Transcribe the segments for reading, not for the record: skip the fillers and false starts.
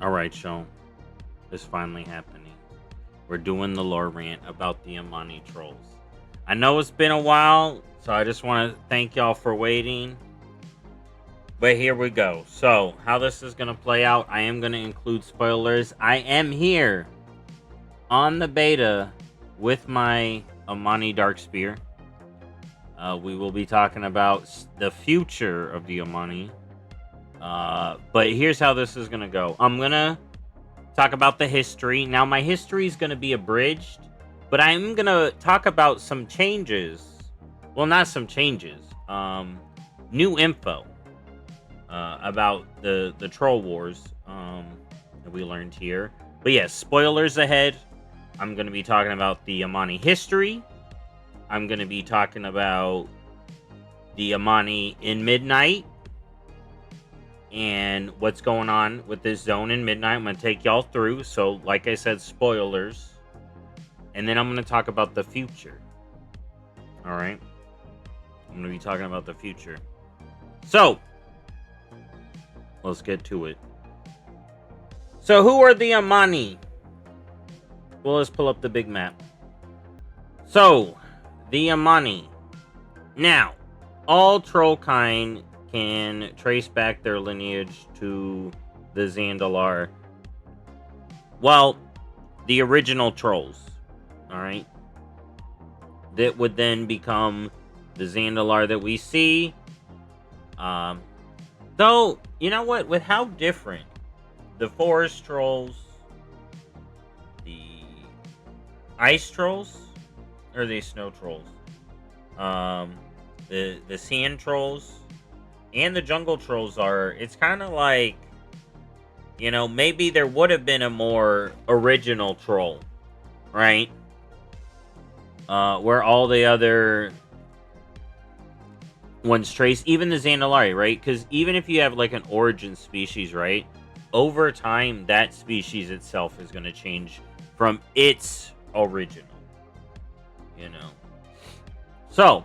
Alright, so it's finally happening. We're doing the lore rant about the Amani trolls. I know it's been a while, so I just want to thank y'all for waiting. But here we go. So, how this is going to play out, I am going to include spoilers. I am here on the beta with my Amani Dark Spear. We will be talking about the future of the Amani. But here's how this is going to go. I'm going to talk about the history. Now, my history is going to be abridged, but I'm going to talk about some changes. Well, not some changes. New info about the Troll Wars that we learned here. But yes, spoilers ahead. I'm going to be talking about the Amani history. I'm going to be talking about the Amani in Midnight and what's going on with this zone in Midnight. I'm going to take y'all through. So, like I said, spoilers. And then I'm going to talk about the future. Alright? I'm going to be talking about the future. So, let's get to it. So, who are the Amani? Well, let's pull up the big map. So, the Amani. Now, all troll kind can trace back their lineage to the Zandalar. Well, the original trolls. Alright? That would then become the Zandalar that we see. Though, you know what? With how different the forest trolls, the ice trolls, or the snow trolls, the sand trolls, and the jungle trolls are, it's kind of like, you know, maybe there would have been a more original troll, right? Where all the other ones trace, even the Zandalari, right? Because even if you have like an origin species, right? Over time, that species itself is going to change from its original, you know. So,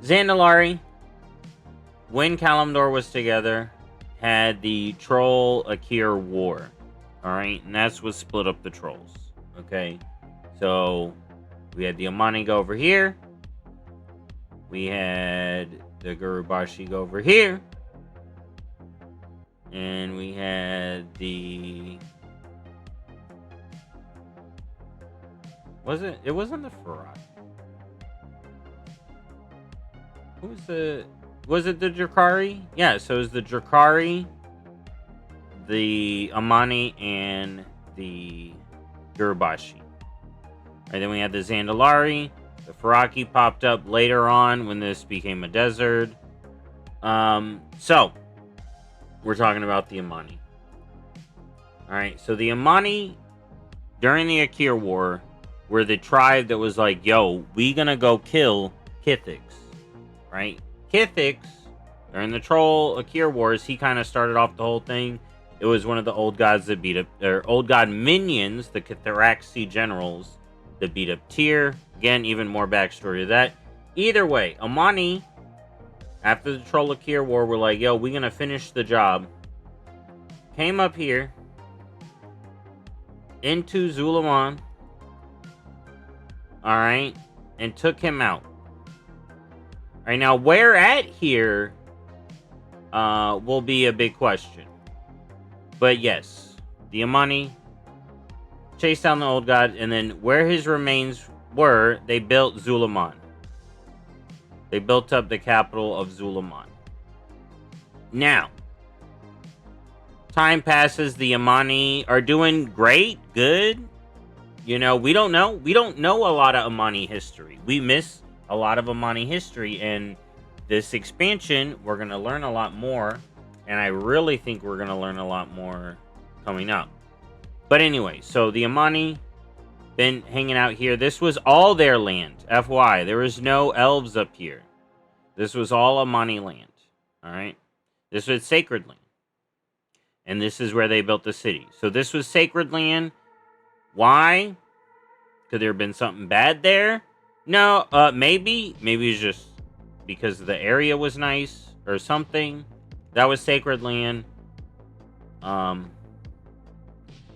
Zandalari, when Kalimdor was together, had the Troll-Akir War. Alright? And that's what split up the trolls. Okay? So, we had the Amani go over here. We had the Gurubashi go over here. And we had the... It wasn't the Farad. Who was the... Was it the Drakari? Yeah, so it was the Drakari, the Amani, and the Gurubashi. And then we had the Zandalari. The Faraki popped up later on when this became a desert. So, we're talking about the Amani. Alright, so the Amani, during the Akir War, were the tribe that was like, yo, we gonna go kill Kithix. Right? Kithix, during the Troll Akir Wars, he kind of started off the whole thing. It was one of the old gods that beat up, or old god minions, the Kitharaxi generals, that beat up Tyr. Again, even more backstory to that. Either way, Amani, after the Troll Akir War, were like, yo, we're gonna finish the job. Came up here into Zul'Aman, alright, and took him out. Alright, now where at here will be a big question. But yes, the Amani chased down the old god, and then where his remains were, they built Zul'Aman. They built up the capital of Zul'Aman. Now, time passes, the Amani are doing great, good. You know, we don't know. We don't know a lot of Amani history. We miss a lot of Amani history, and this expansion, we're going to learn a lot more, and I really think we're going to learn a lot more coming up. But anyway, so the Amani been hanging out here. This was all their land, FY. There was no elves up here. This was all Amani land, alright? This was sacred land. And this is where they built the city. So this was sacred land. Why? Could there have been something bad there? No, maybe. Maybe it's just because the area was nice or something. That was sacred land. Um,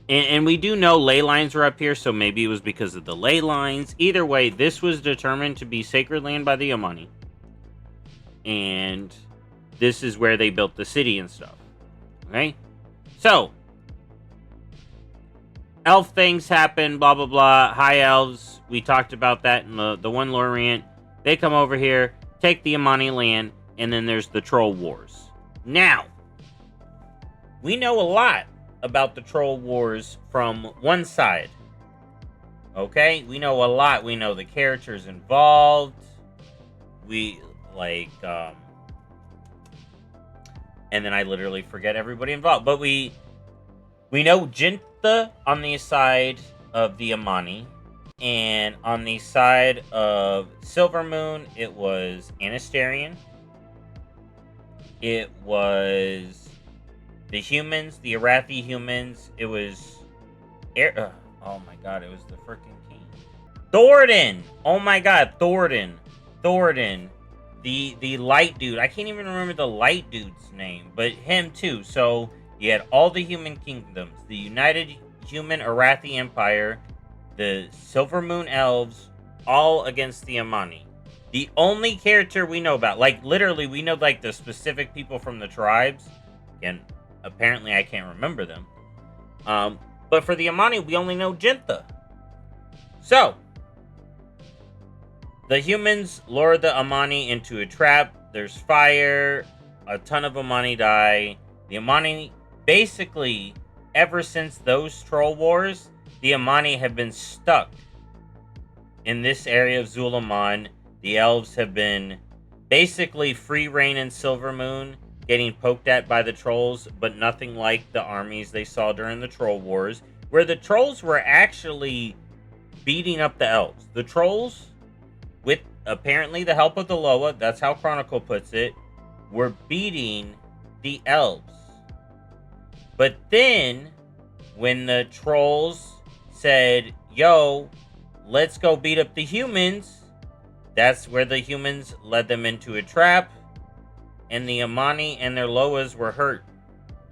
and we do know ley lines are up here, so maybe it was because of the ley lines. Either way, this was determined to be sacred land by the Amani. And this is where they built the city and stuff. Okay? So, elf things happen, blah, blah, blah. High elves, we talked about that in the one lore rant. They come over here, take the Amani land, and then there's the troll wars. Now, we know a lot about the troll wars from one side. Okay? We know a lot. We know the characters involved. We, like, and then I literally forget everybody involved. But we know Jinta on the side of the Amani. And on the side of Silvermoon, it was Anastarian. It was the humans, the Arathi humans. It was... oh my god, it was the freaking king. Thordan! Oh my god, Thordan. The light dude. I can't even remember the light dude's name, but him too. So you had all the human kingdoms, the United Human Arathi Empire, the Silvermoon Elves, all against the Amani. The only character we know about, like literally we know like the specific people from the tribes, and apparently I can't remember them. But for the Amani, we only know Jinta. So, the humans lure the Amani into a trap. There's fire. A ton of Amani die. The Amani, basically, ever since those troll wars, the Amani have been stuck in this area of Zul'Aman. The elves have been basically free reign in Silvermoon, getting poked at by the trolls, but nothing like the armies they saw during the troll wars, where the trolls were actually beating up the elves. The trolls, with apparently the help of the Loa, that's how Chronicle puts it, were beating the elves. But then, when the trolls said, yo, let's go beat up the humans, that's where the humans led them into a trap, and the Amani and their Loas were hurt.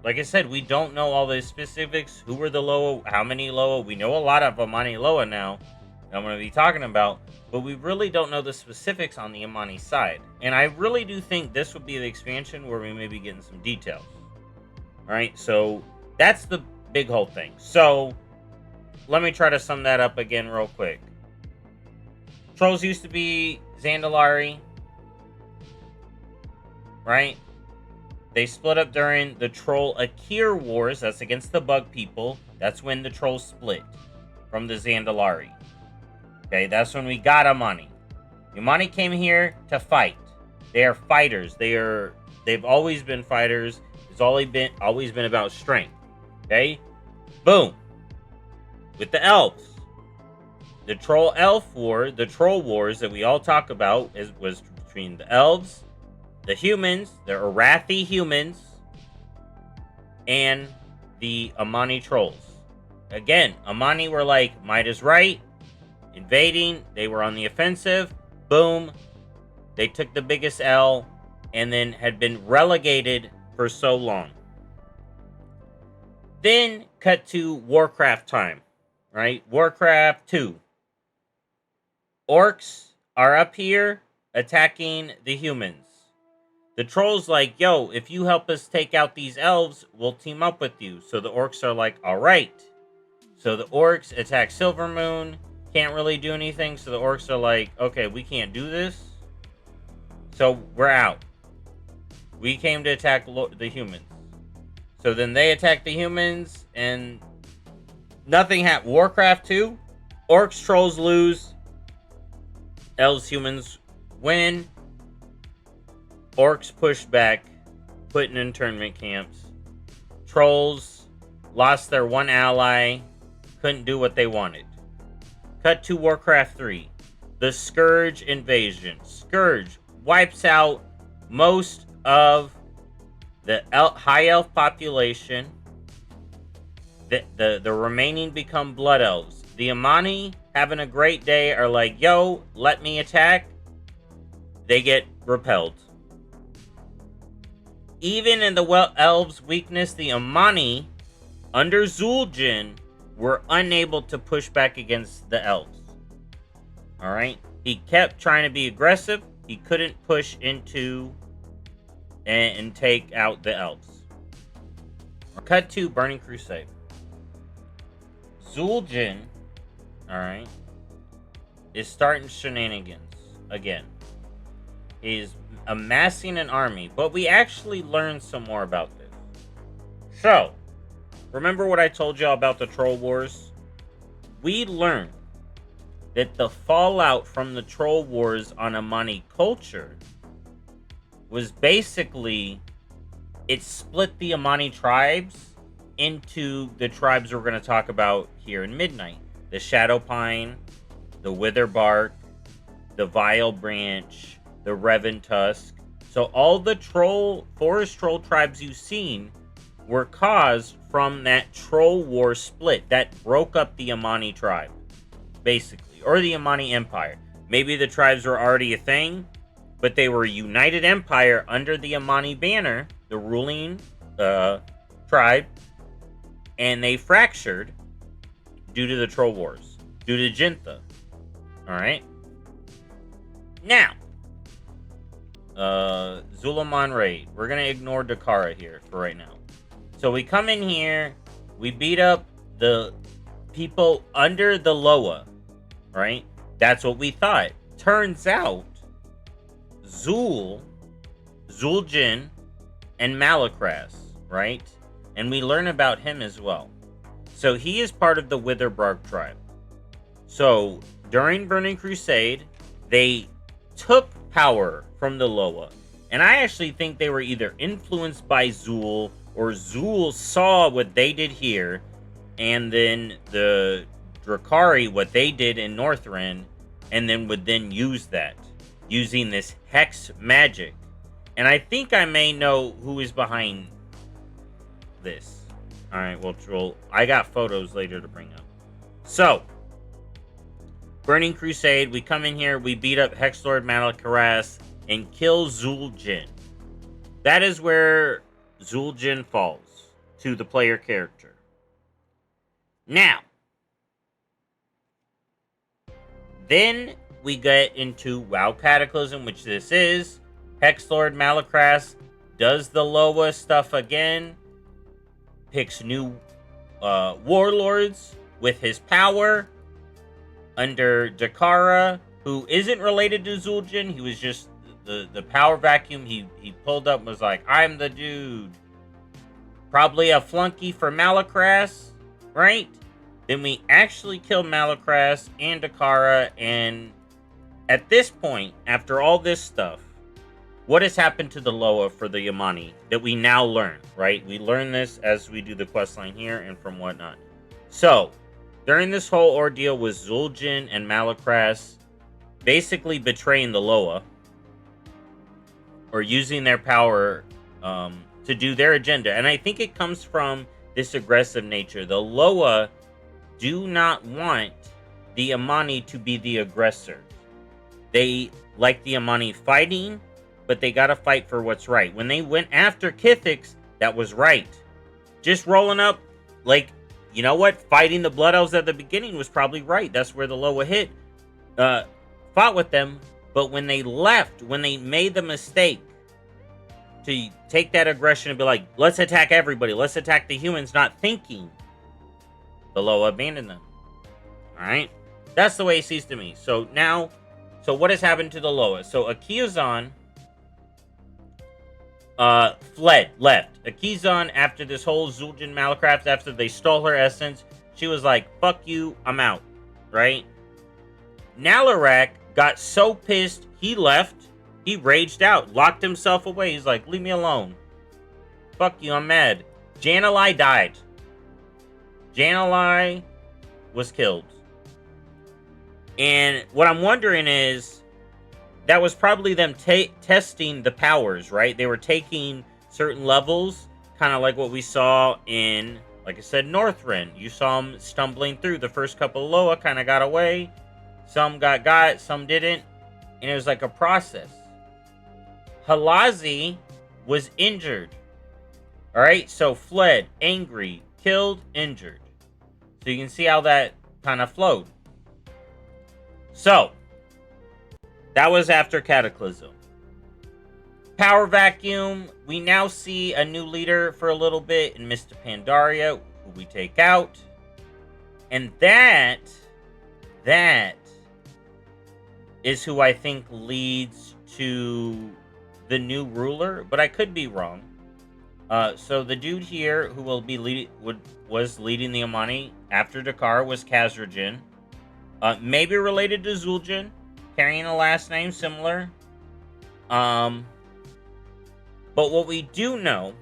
Like I said, we don't know all the specifics. Who were the Loa? How many Loa? We know a lot of Amani Loa now that I'm going to be talking about, but we really don't know the specifics on the Amani side. And I really do think this would be the expansion where we may be getting some details. Alright, so that's the big whole thing. So, let me try to sum that up again real quick. Trolls used to be Zandalari, right? They split up during the Troll Akir Wars. That's against the Bug People. That's when the Trolls split from the Zandalari. Okay, that's when we got Amani. Amani came here to fight. They are fighters. They've always been fighters. It's always been about strength. Okay? Boom. With the elves. The Troll Elf War, the Troll Wars that we all talk about was between the elves, the humans, the Arathi humans, and the Amani trolls. Again, Amani were like, might is right, invading, they were on the offensive, boom, they took the biggest L, and then had been relegated for so long. Then, cut to Warcraft time, right? Warcraft 2. Orcs are up here attacking the humans. The trolls like, yo, if you help us take out these elves, we'll team up with you. So the orcs are like, alright. So the orcs attack Silvermoon. Can't really do anything. So the orcs are like, okay, we can't do this. So we're out. We came to attack the humans. So then they attack the humans and nothing happened. Warcraft 2, orcs, trolls lose. Elves, humans win. Orcs pushed back, put in internment camps. Trolls lost their one ally, couldn't do what they wanted. Cut to Warcraft 3. The Scourge invasion. Scourge wipes out most of the high elf population. The remaining become blood elves. The Amani, having a great day, are like, yo, let me attack. They get repelled. Even in the elves' weakness, the Amani, under Zul'Jin, were unable to push back against the elves. Alright? He kept trying to be aggressive. He couldn't push into and take out the elves. Cut to Burning Crusade. Zul'Jin, alright, is starting shenanigans again. He's amassing an army, but we actually learned some more about this. So, remember what I told y'all about the Troll Wars? We learned that the fallout from the Troll Wars on Amani culture was basically, it split the Amani tribes into the tribes we're going to talk about here in Midnight. The Shadow Pine, the Wither Bark, the Vile Branch, the Revan Tusk. So all the forest troll tribes you've seen were caused from that Troll War split that broke up the Amani tribe, basically, or the Amani Empire. Maybe the tribes were already a thing, but they were a united empire under the Amani banner, the ruling tribe, and they fractured due to the Troll Wars, due to Jintha. Alright? Now, Zul'Aman raid. We're going to ignore Dakara here for right now. So we come in here, we beat up the people under the Loa, right? That's what we thought. Turns out, Zul'Jin, and Malakras, right? And we learn about him as well. So he is part of the Witherbark tribe. So during Burning Crusade, they took power from the Loa. And I actually think they were either influenced by Zul, or Zul saw what they did here, and then the Drakari, what they did in Northrend, and then would then use that, using this hex magic. And I think I may know who is behind this. Alright, well, I got photos later to bring up. So, Burning Crusade, we come in here, we beat up Hexlord Malakras, and kill Zul'Jin. That is where Zul'Jin falls to the player character. Now, then we get into WoW Cataclysm, which this is. Hexlord Malakras does the Loa stuff again, picks new warlords with his power under Dakara, who isn't related to Zul'Jin. He was just the power vacuum he pulled up, was like, I'm the dude. Probably a flunky for Malakras, right? Then we actually kill Malakras and Dakara, and at this point, after all this stuff, what has happened to the Loa for the Amani that we now learn, right? We learn this as we do the questline here and from whatnot. So, during this whole ordeal with Zul'Jin and Malakras basically betraying the Loa, or using their power to do their agenda. And I think it comes from this aggressive nature. The Loa do not want the Amani to be the aggressor. They like the Amani fighting, but they gotta fight for what's right. When they went after Kithix, that was right. Just rolling up, like, you know what? Fighting the Blood Elves at the beginning was probably right. That's where the Loa hit. Fought with them, but when they left, when they made the mistake to take that aggression and be like, let's attack everybody, let's attack the humans, not thinking, the Loa abandoned them. Alright? That's the way it seems to me. So now, what has happened to the Loa? So Akiyazan left. Akiyazan, after this whole Zul'Jin Malakras, after they stole her essence, she was like, fuck you, I'm out. Right? Nalarak got so pissed, he left. He raged out, locked himself away. He's like, leave me alone. Fuck you, I'm mad. Jan'alai died. Jan'alai was killed. And what I'm wondering is, that was probably them testing the powers, right? They were taking certain levels, kind of like what we saw in, like I said, Northrend. You saw them stumbling through. The first couple of Loa kind of got away. Some got, some didn't. And it was like a process. Halazi was injured. Alright, so fled, angry, killed, injured. So you can see how that kind of flowed. So, that was after Cataclysm. Power Vacuum, we now see a new leader for a little bit in Mr. Pandaria, who we take out. And that is who I think leads to the new ruler, but I could be wrong. So the dude here who will be was leading the Amani after Dakar was Khazrajin. Maybe related to Zul'Jin, carrying a last name similar. But what we do know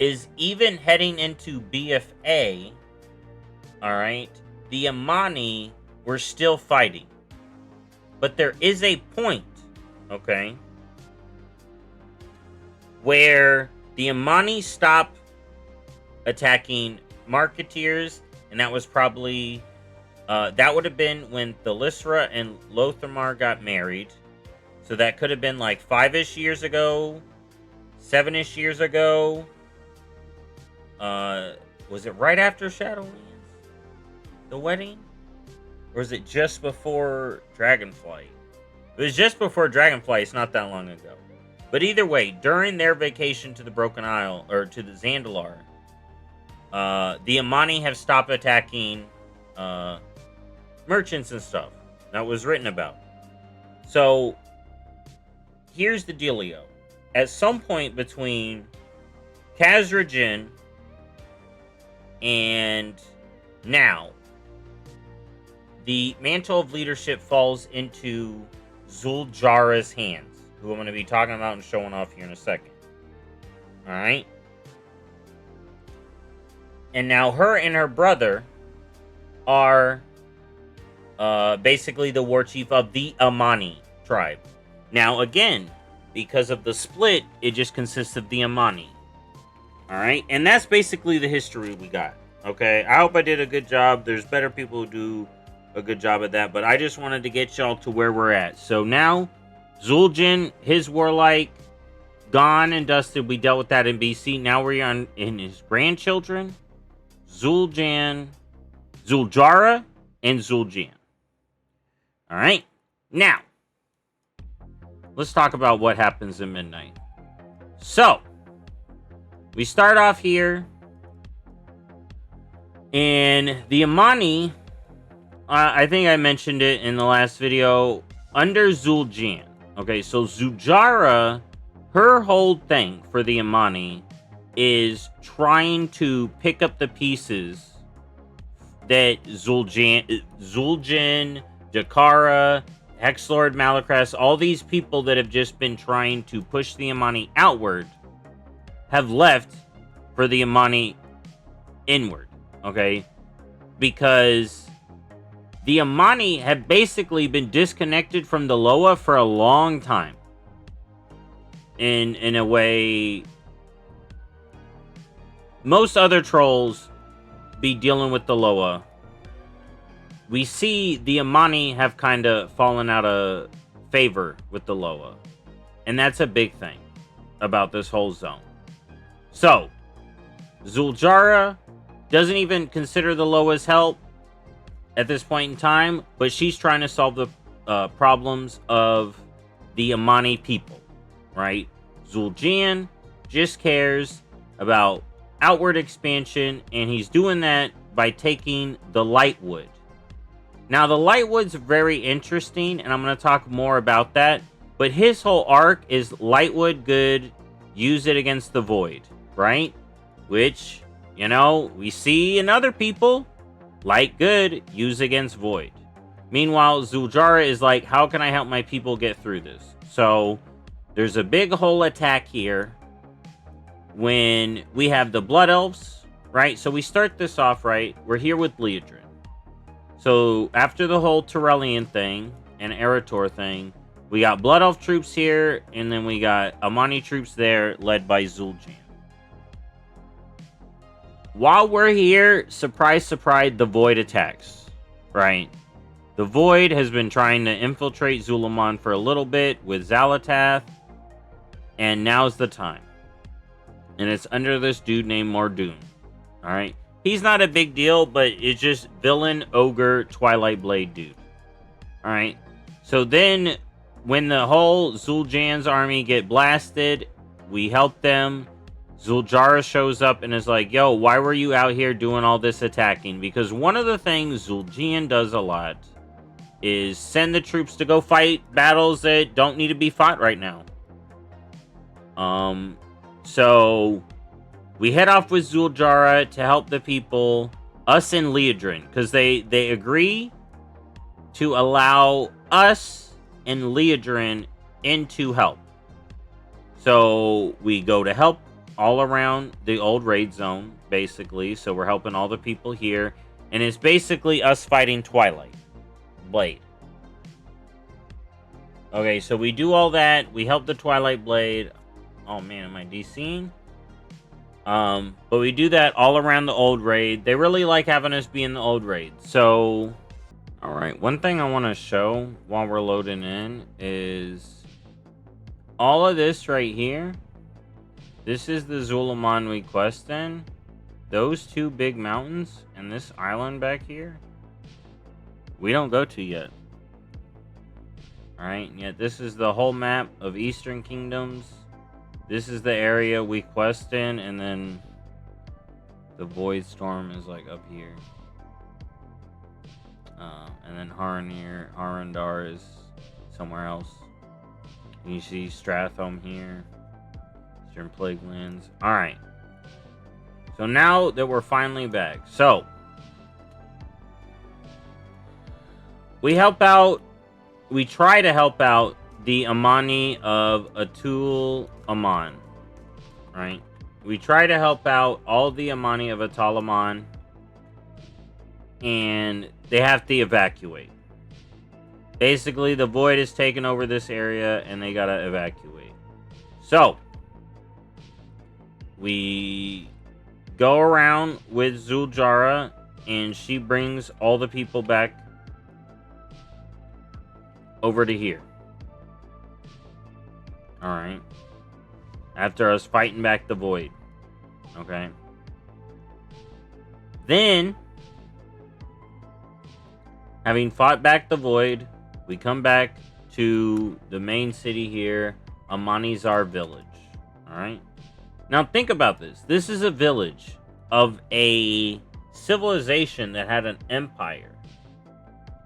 is even heading into BFA, alright, the Amani were still fighting. But there is a point, okay, where the Amani stop attacking Marketeers, and that was probably, that would have been when Thalisra and Lothamar got married. So that could have been like 5-ish years ago, 7-ish years ago. Was it right after Shadowlands? The wedding? Or was it just before Dragonflight? It was just before Dragonflight, it's not that long ago. But either way, during their vacation to the Broken Isle, or to the Zandalar, the Amani have stopped attacking merchants and stuff. That was written about. So, here's the dealio. At some point between Khazrajin and now, the mantle of leadership falls into Zul'Jara's hands, who I'm going to be talking about and showing off here in a second. Alright? And now her and her brother are basically the war chief of the Amani tribe. Now, again, because of the split, it just consists of the Amani. Alright? And that's basically the history we got. Okay? I hope I did a good job. There's better people who do a good job at that, but I just wanted to get y'all to where we're at. So now, Zul'Jin, his warlike, gone and dusted. We dealt with that in BC. Now we're on in his grandchildren, Zul'Jin, Zul'Jara, and Zul'Jin. Alright? Now, let's talk about what happens in Midnight. So, we start off here, and the Amani, I think I mentioned it in the last video, under Zul'Jin. Okay, so Zul'Jara, her whole thing for the Amani is trying to pick up the pieces that Zul'Jin, Dakara, Hexlord, Malakras, all these people that have just been trying to push the Amani outward have left for the Amani inward, okay? Because the Amani have basically been disconnected from the Loa for a long time. In a way, most other trolls be dealing with the Loa. We see the Amani have kind of fallen out of favor with the Loa. And that's a big thing about this whole zone. So, Zul'Jara doesn't even consider the Loa's help at this point in time, but she's trying to solve the problems of the Amani people, right? Zul'Jin just cares about outward expansion, and he's doing that by taking the Lightwood. Now, the Lightwood's very interesting, and I'm going to talk more about that, but his whole arc is Lightwood good, use it against the Void, right? Which, you know, we see in other people, Light good, use against Void. Meanwhile, Zul'Jara is like, how can I help my people get through this? So, there's a big whole attack here when we have the Blood Elves, right? So we start this off, right? We're here with Leodrin. So, after the whole Tyrellian thing and Erator thing, we got Blood Elf troops here, and then we got Amani troops there, led by Zul'Jin. While we're here, surprise, surprise, the Void attacks, right? The Void has been trying to infiltrate Zul'Aman for a little bit with Xal'atath. And now's the time. And it's under this dude named Mordoon. Alright? He's not a big deal, but it's just villain, ogre, Twilight Blade dude. Alright? So then, when the whole Zul'Jan's army get blasted, we help them. Zul'Jara shows up and is like, yo, why were you out here doing all this attacking? Because one of the things Zul'Jan does a lot is send the troops to go fight battles that don't need to be fought right now. So we head off with Zul'Jara to help the people, us and Liadrin, because they agree to allow us and Liadrin in to help. So we go to help all around the old raid zone, basically. So we're helping all the people here. And it's basically us fighting Twilight Blade. Okay, so we do all that. We help the Twilight Blade. Oh man, am I DCing? But we do that all around the old raid. They really like having us be in the old raid. So, alright, one thing I want to show while we're loading in is all of this right here. This is the Zul'Aman we quest in. Those two big mountains and this island back here, we don't go to yet. Alright, yet this is the whole map of Eastern Kingdoms. This is the area we quest in, and then the Void Storm is like up here. And then Harandar is somewhere else. And you see Strathholm here. Eastern Plague Lands. Alright. So now that we're finally back. So, we help out. We try to help out the Amani of Zul'Aman. Right? We try to help out all the Amani of Zul'Aman. And they have to evacuate. Basically, the Void has taken over this area and they gotta evacuate. So, we go around with Zul'Jara and she brings all the people back over to here. Alright. After us fighting back the Void. Okay. Then, having fought back the Void, we come back to the main city here, Amanizar village. Alright. Now think about this. This is a village of a civilization that had an empire.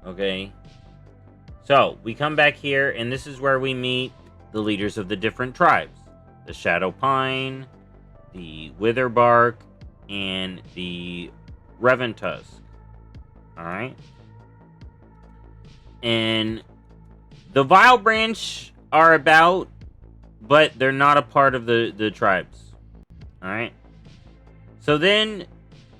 Okay. So, we come back here, and this is where we meet the leaders of the different tribes. The Shadow Pine, the Witherbark, and the Reventusk. Alright? And the Vile Branch are about, but they're not a part of the tribes. Alright? So then,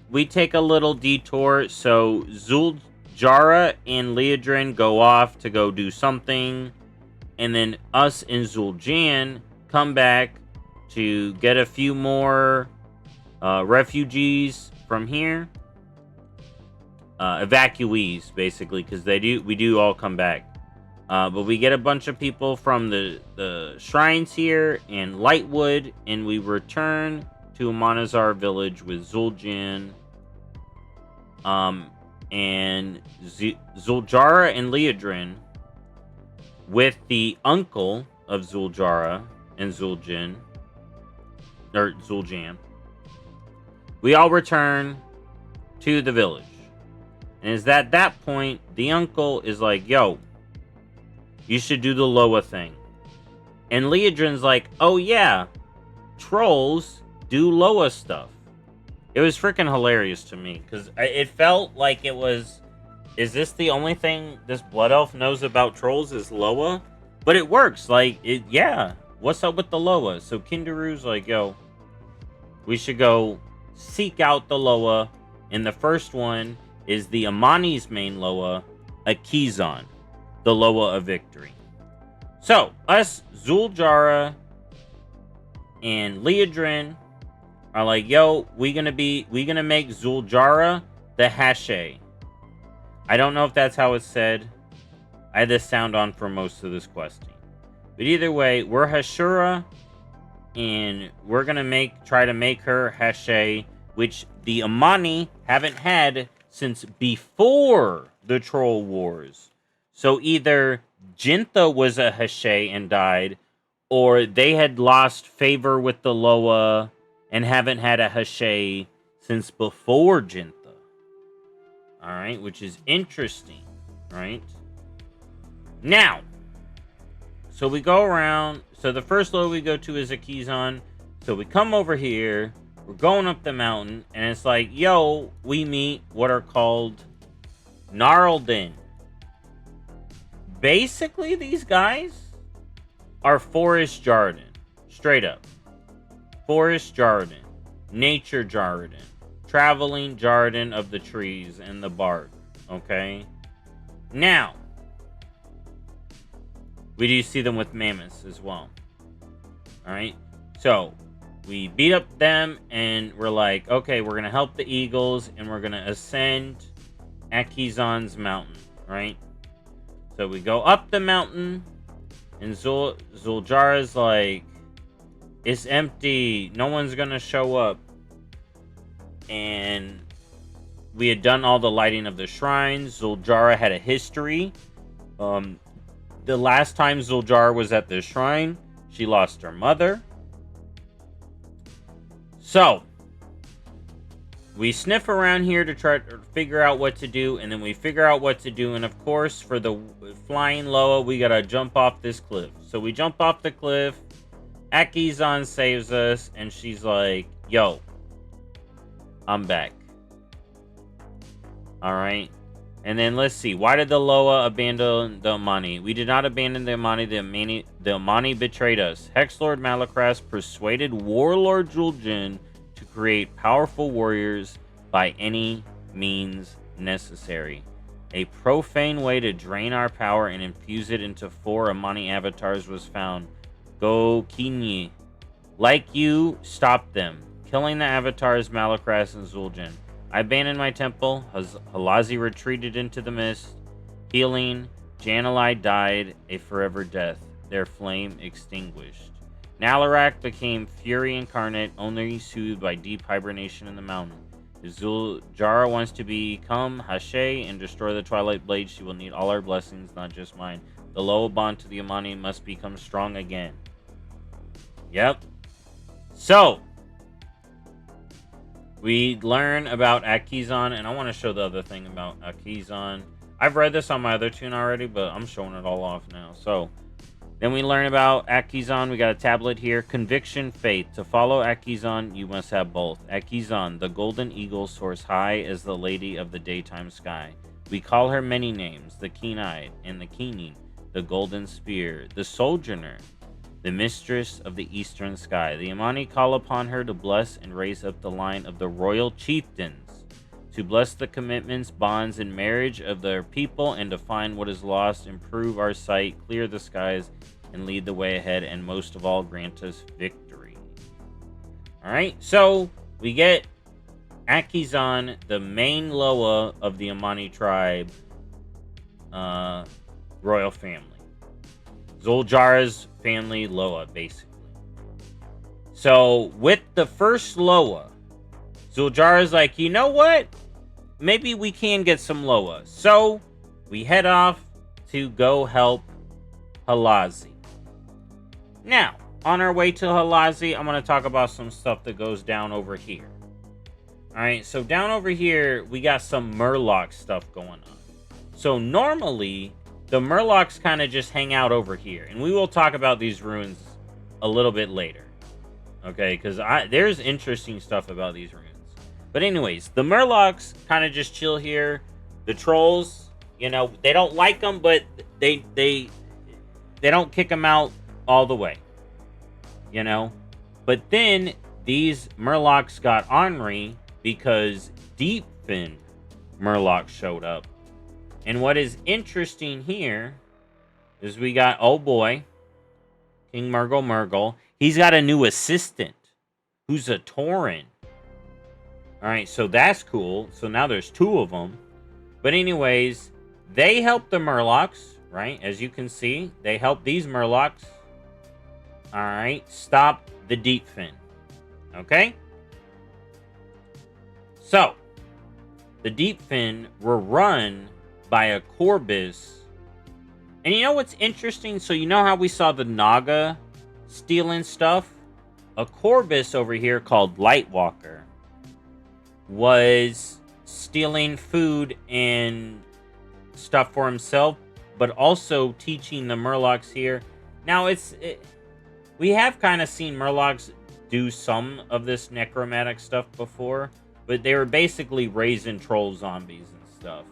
we take a little detour. So, Zul'Jara and Liadrin go off to go do something. And then us and Zul'Jan come back to get a few more refugees from here. Evacuees, basically, because we do all come back. But we get a bunch of people from the shrines here and Lightwood, and we return to Amanizar village with Zul'Jan. And Zul'Jara and Liadrin, with the uncle of Zul'Jara and Zul'Jan, or Zul'Jan, we all return to the village. And it's at that point, the uncle is like, yo, you should do the Loa thing. And Liadrin's like, oh yeah, trolls do Loa stuff. It was freaking hilarious to me, because it felt like it was, is this the only thing this blood elf knows about trolls is Loa? But it works, like, yeah, what's up with the Loa? So Kindaru's like, yo, we should go seek out the Loa, and the first one is the Amani's main Loa, Akizon, the Loa of Victory. So, us, Zul'Jara, and Liadrin are like, yo, we gonna make Zul'Jara the Hashe. I don't know if that's how it's said. I had this sound on for most of this questing. But either way, we're Hashura, and we're gonna try to make her Heshe, which the Amani haven't had since before the Troll Wars. So either Jintha was a Heshe and died, or they had lost favor with the Loa and haven't had a Heshe since before Jintha. All right, which is interesting, right? Now, so we go around. So the first Loa we go to is Akizan. So we come over here. We're going up the mountain, and it's like, yo, we meet what are called Gnarlden. Basically, these guys are Forest Jarden. Straight up. Forest Jarden. Nature Jarden. Traveling Jarden of the trees and the bark. Okay? Now, we do see them with mammoths as well. Alright? So, we beat up them, and we're like, okay, we're going to help the eagles, and we're going to ascend Akizan's mountain. Right? So, we go up the mountain, and Zul'Jara's like, it's empty. No one's going to show up. And we had done all the lighting of the shrines. Zul'Jara had a history. The last time Zul'Jara was at the shrine, she lost her mother. So, we sniff around here to try to figure out what to do, and then we figure out what to do, and of course, for the flying Loa, we gotta jump off this cliff. So we jump off the cliff, Akizan saves us, and she's like, yo, I'm back. Alright. And then let's see. Why did the Loa abandon the Amani? We did not abandon the Amani. The Amani betrayed us. Hexlord Malakras persuaded Warlord Jul'Jin to create powerful warriors by any means necessary. A profane way to drain our power and infuse it into 4 Amani avatars was found. Go Kinyi. Like you, stop them. Killing the avatars Malakras and Zul'Jin. I abandoned my temple. Halazi retreated into the mist. Healing. Janalai died a forever death. Their flame extinguished. Nalarak became fury incarnate, only soothed by deep hibernation in the mountain. If Zul'Jara wants to become Heshe and destroy the Twilight Blade, she will need all our blessings, not just mine. The Loa bond to the Amani must become strong again. Yep. So, we learn about Akizan, and I want to show the other thing about Akizan. I've read this on my other tune already, but I'm showing it all off now. So, then we learn about Akizan. We got a tablet here. Conviction, faith. To follow Akizan, you must have both. Akizan, the golden eagle, soars high as the lady of the daytime sky. We call her many names. The keen-eyed and the keening. The golden spear. The sojourner. The mistress of the eastern sky. The Amani call upon her to bless and raise up the line of the royal chieftains, to bless the commitments, bonds, and marriage of their people, and to find what is lost, improve our sight, clear the skies, and lead the way ahead, and most of all, grant us victory. Alright, so we get Akizan, the main Loa of the Amani tribe, royal family. Zul'Jara's family Loa, basically. So, with the first Loa, Zul'Jara's like, you know what? Maybe we can get some Loa. So, we head off to go help Halazi. Now, on our way to Halazi, I'm going to talk about some stuff that goes down over here. Alright, so down over here, we got some Murloc stuff going on. So, normally, the Murlocs kind of just hang out over here. And we will talk about these ruins a little bit later. Okay, because there's interesting stuff about these ruins. But anyways, the Murlocs kind of just chill here. The trolls, you know, they don't like them, but they don't kick them out all the way. You know? But then these Murlocs got ornery because Deepfin Murloc showed up. And what is interesting here is we got, oh boy, King Murgle. He's got a new assistant who's a Tauren. Alright, so that's cool. So now there's 2 of them. But anyways, they help the Murlocs, right? As you can see, they help these Murlocs. Alright, stop the deep fin. Okay? So, the deep fin were run by a Corbus. And you know what's interesting? So you know how we saw the Naga stealing stuff? A Corbus over here called Lightwalker was stealing food and stuff for himself, but also teaching the Murlocs here. Now, we have kind of seen Murlocs do some of this necromantic stuff before, but they were basically raising troll zombies and stuff,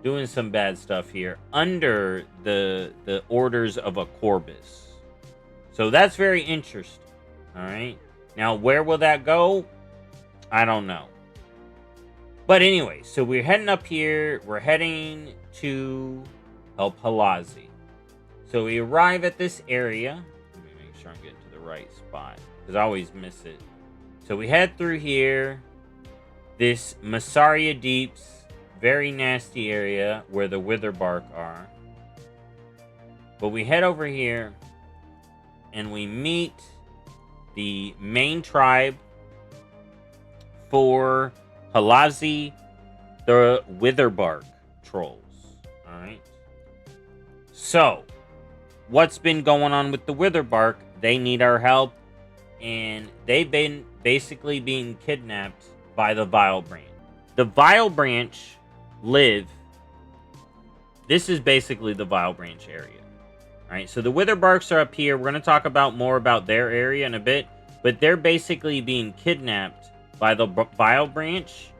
doing some bad stuff here under the orders of a Corbus. So that's very interesting. All right. Now, where will that go? I don't know. But anyway, so we're heading up here. We're heading to help Halazi. So we arrive at this area. Let me make sure I'm getting to the right spot, because I always miss it. So we head through here. This Massaria Deeps, very nasty area where the Witherbark are. But we head over here and we meet the main tribe for Halazi, the Witherbark trolls. Alright. So, what's been going on with the Witherbark? They need our help, and they've been basically being kidnapped by the Vile Branch. The Vile Branch live... This is basically the Vile Branch area. Alright, so the Witherbarks are up here. We're going to talk about more about their area in a bit. But they're basically being kidnapped by the Vile Branch.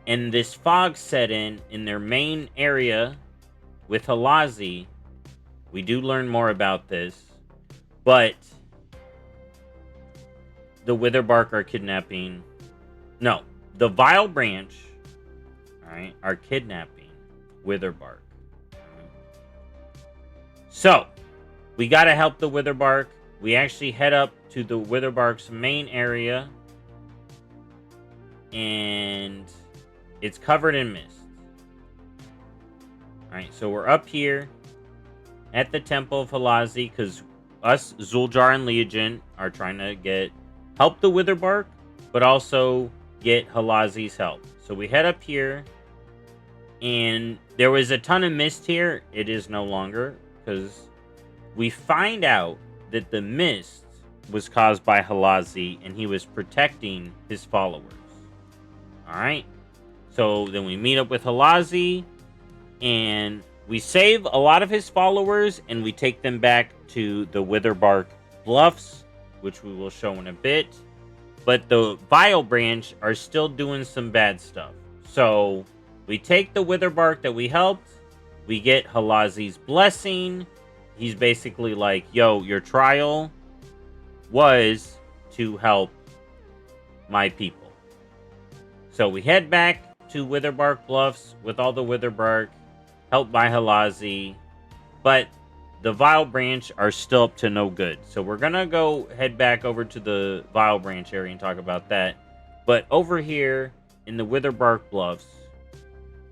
And this fog set in their main area with Halazi. We do learn more about this. But the Witherbark are kidnapping... No, the Vile Branch, alright, are kidnapping Witherbark. So, we gotta help the Witherbark. We actually head up to the Witherbark's main area. And it's covered in mist. Alright, so we're up here at the Temple of Halazi, because us, Zul'Aman and Legion, are trying to help the Witherbark, but also get Halazi's help. So we head up here, and there was a ton of mist here. It is no longer, because we find out that the mist was caused by Halazi, and he was protecting his followers. Alright? So then we meet up with Halazi, and we save a lot of his followers, and we take them back to the Witherbark Bluffs, which we will show in a bit. But the Vile Branch are still doing some bad stuff. So we take the Witherbark that we helped, we get Halazi's blessing. He's basically like, yo, your trial was to help my people. So we head back to Witherbark Bluffs with all the Witherbark, helped by Halazi. But the Vile Branch are still up to no good. So we're going to head back over to the Vile Branch area and talk about that. But over here in the Witherbark Bluffs,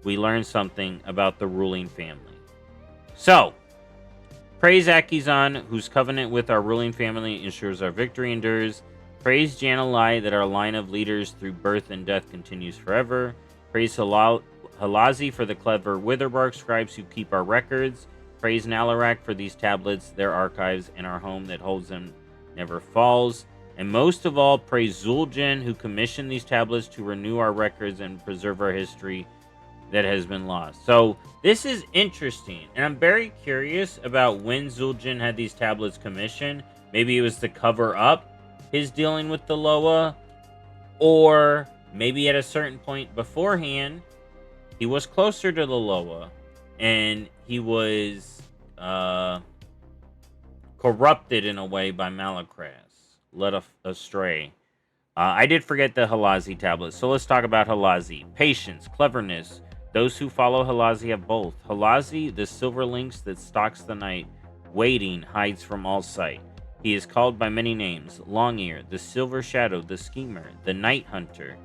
we learn something about the ruling family. So, praise Akizan, whose covenant with our ruling family ensures our victory endures. Praise Janalai, that our line of leaders through birth and death continues forever. Praise Halazi for the clever Witherbark scribes who keep our records. Praise Nalarak for these tablets, their archives, and our home that holds them never falls. And most of all, praise Zul'Aman, who commissioned these tablets to renew our records and preserve our history that has been lost. So this is interesting, and I'm very curious about when Zul'Aman had these tablets commissioned. Maybe it was to cover up his dealing with the Loa, or maybe at a certain point beforehand, he was closer to the Loa, and he was corrupted in a way by Malakras, led astray. I did forget the Halazi tablets, so let's talk about Halazi. Patience, cleverness. Those who follow Halazi have both. Halazi, the silver lynx that stalks the night, waiting, hides from all sight. He is called by many names: Long-Ear, the Silver Shadow, the Schemer, the Night Hunter.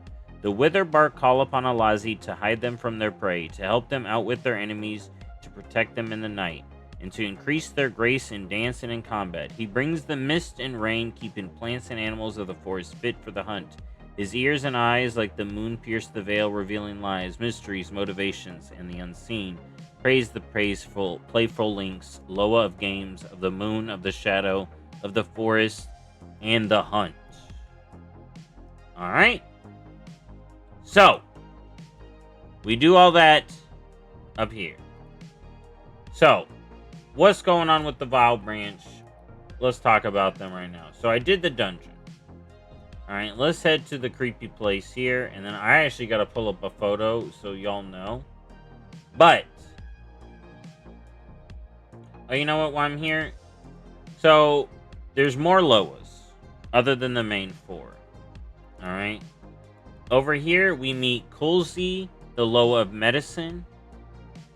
The Witherbark call upon Halazi to hide them from their prey, to help them outwit their enemies, to protect them in the night. and to increase their grace in dance and in combat. He brings the mist and rain, keeping plants and animals of the forest fit for the hunt. His ears and eyes, like the moon, pierce the veil, revealing lies, mysteries, motivations, and the unseen. Praise the praiseful, playful links, Loa of games, of the moon, of the shadow, of the forest, and the hunt. Alright? So, we do all that up here. So, what's going on with the Vile Branch? Let's talk about them right now. So, I did the dungeon. Alright, let's head to the creepy place here. And then I actually got to pull up a photo so y'all know. But, oh, you know what? While I'm here, so there's more Loas other than the main four. Alright. Over here, we meet Kulzi, the Loa of medicine.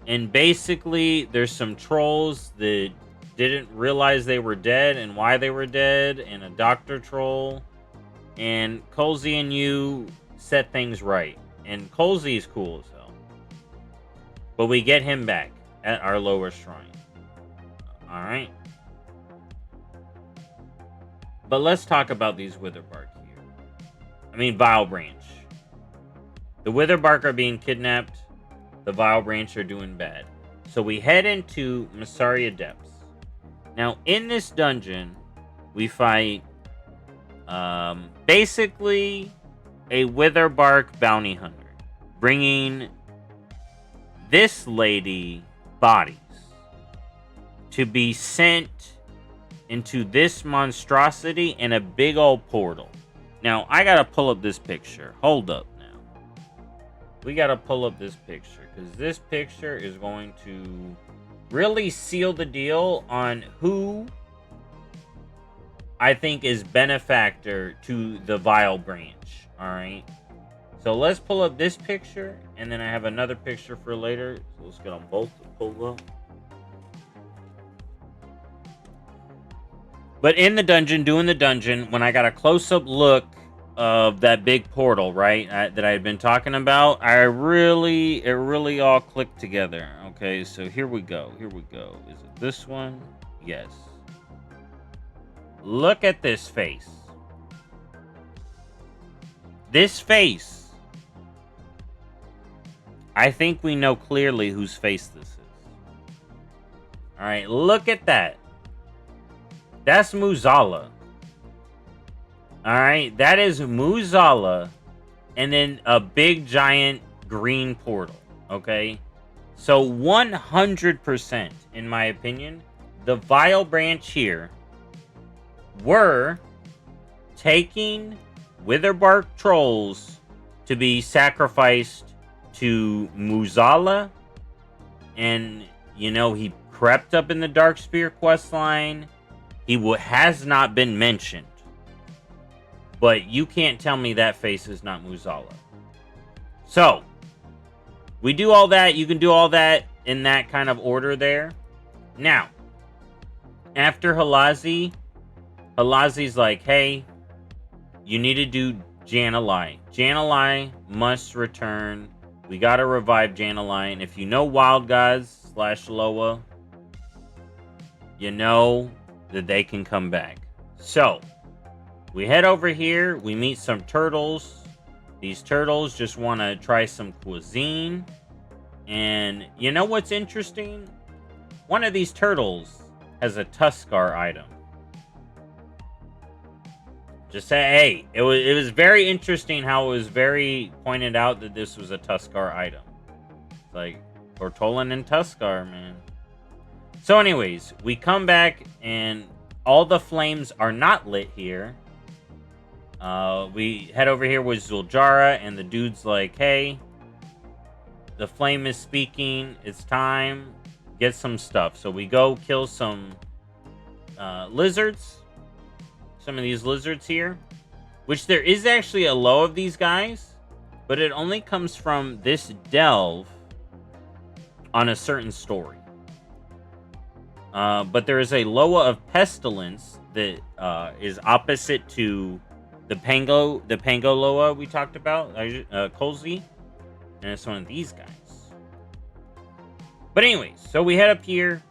And basically, there's some trolls that didn't realize they were dead and why they were dead, and a doctor troll. And Kulzi and you set things right. And Kulzi is cool as hell. But we get him back at our lower shrine. Alright. But let's talk about these Witherbark here. I mean, Vile Branch. The Witherbark are being kidnapped. The Vile Branch are doing bad. So we head into Masaria Depths. Now, in this dungeon, we fight basically a Witherbark bounty hunter, bringing this lady bodies to be sent into this monstrosity in a big old portal. Now, I gotta pull up this picture. Hold up now. We gotta pull up this picture, because this picture is going to really seal the deal on who I think is benefactor to the Vile Branch. Alright? So let's pull up this picture, and then I have another picture for later. So let's get them both to pull up. But in the dungeon, doing the dungeon, when I got a close-up look of that big portal, right, that I had been talking about, it really all clicked together. Okay, so here we go. Here we go. Is it this one? Yes. Look at this face. This face. I think we know clearly whose face this is. All right, look at that. That's Muzala. Alright, that is Muzala. And then a big giant green portal. Okay? So 100%, in my opinion, the Vile Branch here were taking Witherbark trolls to be sacrificed to Muzala. And, you know, he crept up in the Darkspear questline. He has not been mentioned. But you can't tell me that face is not Muzala. So, we do all that. You can do all that in that kind of order there. Now, after Halazi, Halazi's like, hey, you need to do Janalai. Janalai must return. We gotta revive Janalai. And if you know Wild Gods / Loa, you know that they can come back. So, we head over here. We meet some turtles. These turtles just want to try some cuisine. And you know what's interesting? One of these turtles has a Tuskar item. Just say, hey, it was very interesting how it was very pointed out that this was a Tuskar item. It's like, Tortolan and Tuskar, man. So anyways, we come back and all the flames are not lit here. We head over here with Zuljara, and the dude's like, hey, the flame is speaking. It's time. Get some stuff. So we go kill some lizards. Some of these lizards here. Which there is actually a low of these guys. But it only comes from this delve on a certain story. But there is a Loa of Pestilence that is opposite to the Pango Loa we talked about, Kulzi. And it's one of these guys. But anyways, so we head up here.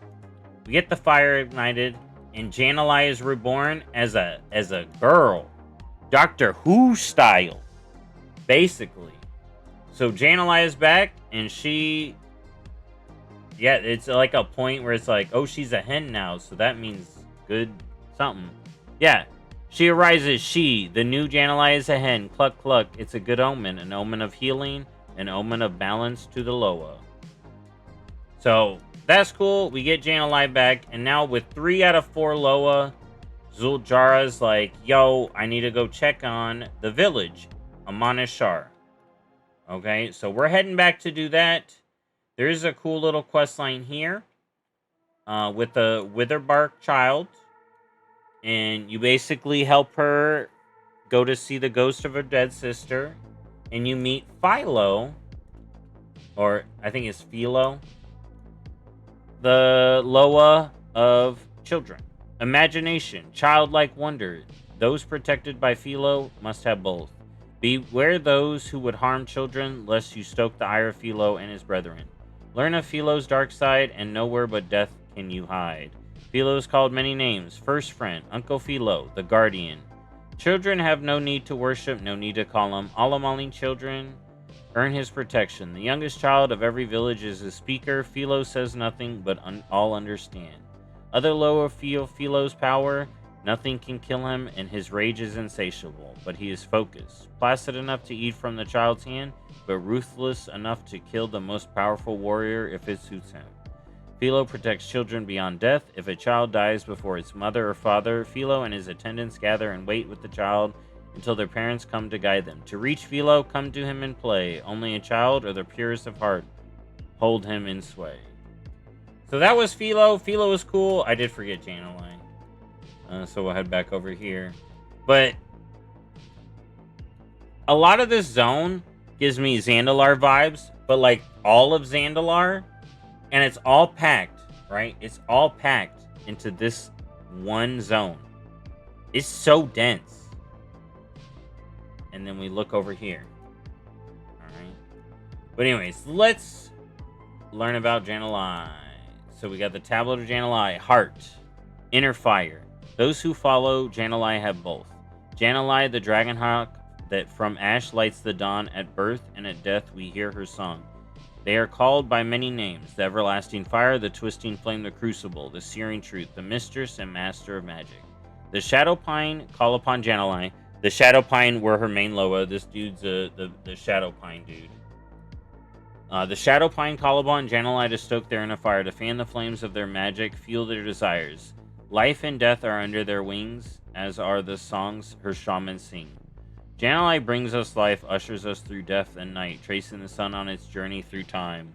We get the fire ignited, and Janalai is reborn as a girl, Doctor Who style, basically. So Janalai is back, and she, yeah, it's like a point where it's like, oh, she's a hen now, so that means good something. Yeah, she arises. She, the new Janalai, is a hen. Cluck cluck. It's a good omen, an omen of healing, an omen of balance to the Loa. So that's cool. We get Janalai back, and now with 3 out of 4 Loa, Zul'Jara's like, yo, I need to go check on the village, Amani. Okay, so we're heading back to do that. There is a cool little quest line here with the Witherbark child, and you basically help her go to see the ghost of her dead sister, and you meet Philo, or I think it's Philo, the Loa of children. Imagination, childlike wonder. Those protected by Philo must have both. Beware those who would harm children, lest you stoke the ire of Philo and his brethren. Learn of Philo's dark side, and nowhere but death can you hide. Philo is called many names. First friend, Uncle Philo, the guardian. Children have no need to worship, no need to call him. All children earn his protection. The youngest child of every village is a speaker. Philo says nothing, but all understand. Other Loa feel Philo's power. Nothing can kill him, and his rage is insatiable, but he is focused. Placid enough to eat from the child's hand, but ruthless enough to kill the most powerful warrior if it suits him. Philo protects children beyond death. If a child dies before its mother or father, Philo and his attendants gather and wait with the child until their parents come to guide them. To reach Philo, come to him and play. Only a child or the purest of heart hold him in sway. So that was Philo. Philo was cool. I did forget Janalai. So we'll head back over here. But a lot of this zone gives me Zandalar vibes, but like all of Zandalar, and it's all packed, right? It's all packed into this one zone. It's so dense. And then we look over here. Alright. But anyways, let's learn about Janalai. So we got the Tablet of Janalai, Heart, Inner Fire. Those who follow Janalai have both. Janalai, the dragon hawk that from ash lights the dawn. At birth and at death we hear her song. They are called by many names. The everlasting fire, the twisting flame, the crucible, the searing truth, the mistress and master of magic. The Shadow Pine call upon Janalai. The Shadow Pine were her main Loa. This dude's the Shadow Pine dude. The Shadow Pine call upon Janalai to stoke their inner fire, to fan the flames of their magic, fuel their desires. Life and death are under their wings, as are the songs her shamans sing. Janalai brings us life, ushers us through death and night, tracing the sun on its journey through time.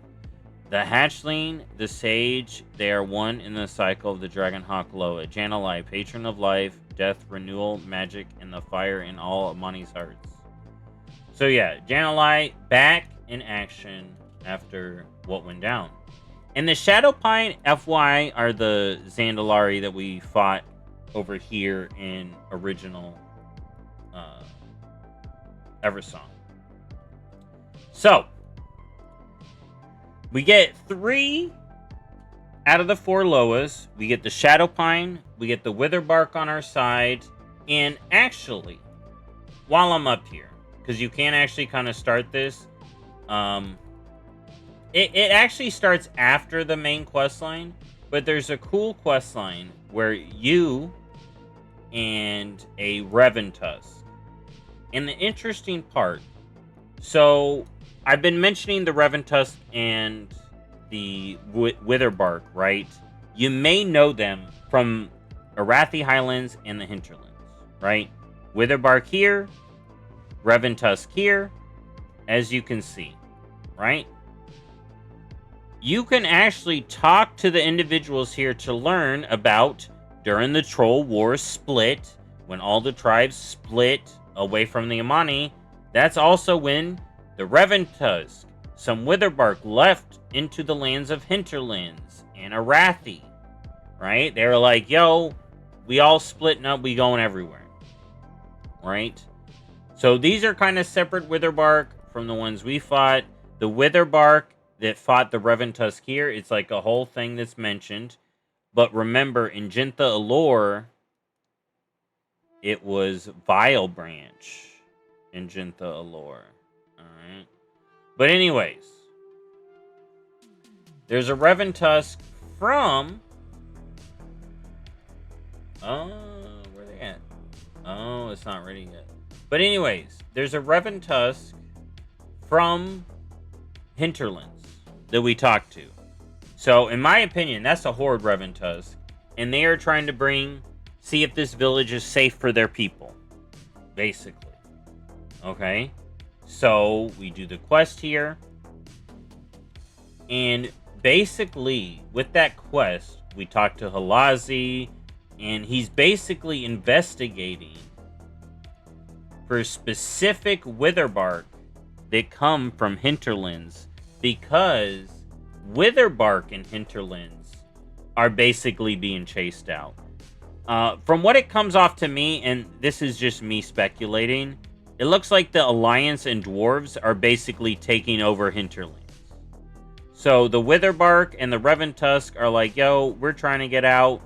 The hatchling, the sage, they are one in the cycle of the Dragonhawk Loa. Janalai, patron of life, death, renewal, magic, and the fire in all Amani's hearts. So yeah, Janalai back in action after what went down. And the Shadow Pine, FY, are the Zandalari that we fought over here in original Eversong. So, we get 3 out of the 4 Loas. We get the Shadow Pine, we get the Witherbark on our side, and actually, while I'm up here, because you can actually kind of start this, it actually starts after the main quest line, but there's a cool quest line where you and a Reventusk. And the interesting part, so I've been mentioning the Reventusk and the Witherbark, right? You may know them from Arathi Highlands and the Hinterlands, right? Witherbark here, Reventusk here, as you can see, right? You can actually talk to the individuals here to learn about during the Troll War split, when all the tribes split away from the Amani. That's also when the Reventusk, some Witherbark, left into the lands of Hinterlands and Arathi, right? They were like, yo, we all splitting up, we going everywhere, right? So these are kind of separate Witherbark from the ones we fought. The Witherbark that fought the Reventusk here, it's like a whole thing that's mentioned. But remember, in Jinta Allure, it was Vile Branch in Jinta Allure. Alright. But anyways, there's a Reventusk from... where are they at? Oh, it's not ready yet. But anyways, there's a Reventusk from Hinterlands that we talked to. So, in my opinion, that's a Horde Reventusk. And they are trying to see if this village is safe for their people. Basically. Okay? So, we do the quest here. And basically, with that quest, we talk to Halazi. And he's basically investigating for specific Witherbark that come from Hinterlands. Because Witherbark and Hinterlands are basically being chased out. From what it comes off to me, and this is just me speculating, it looks like the Alliance and Dwarves are basically taking over Hinterlands. So the Witherbark and the Reventusk are like, yo, we're trying to get out.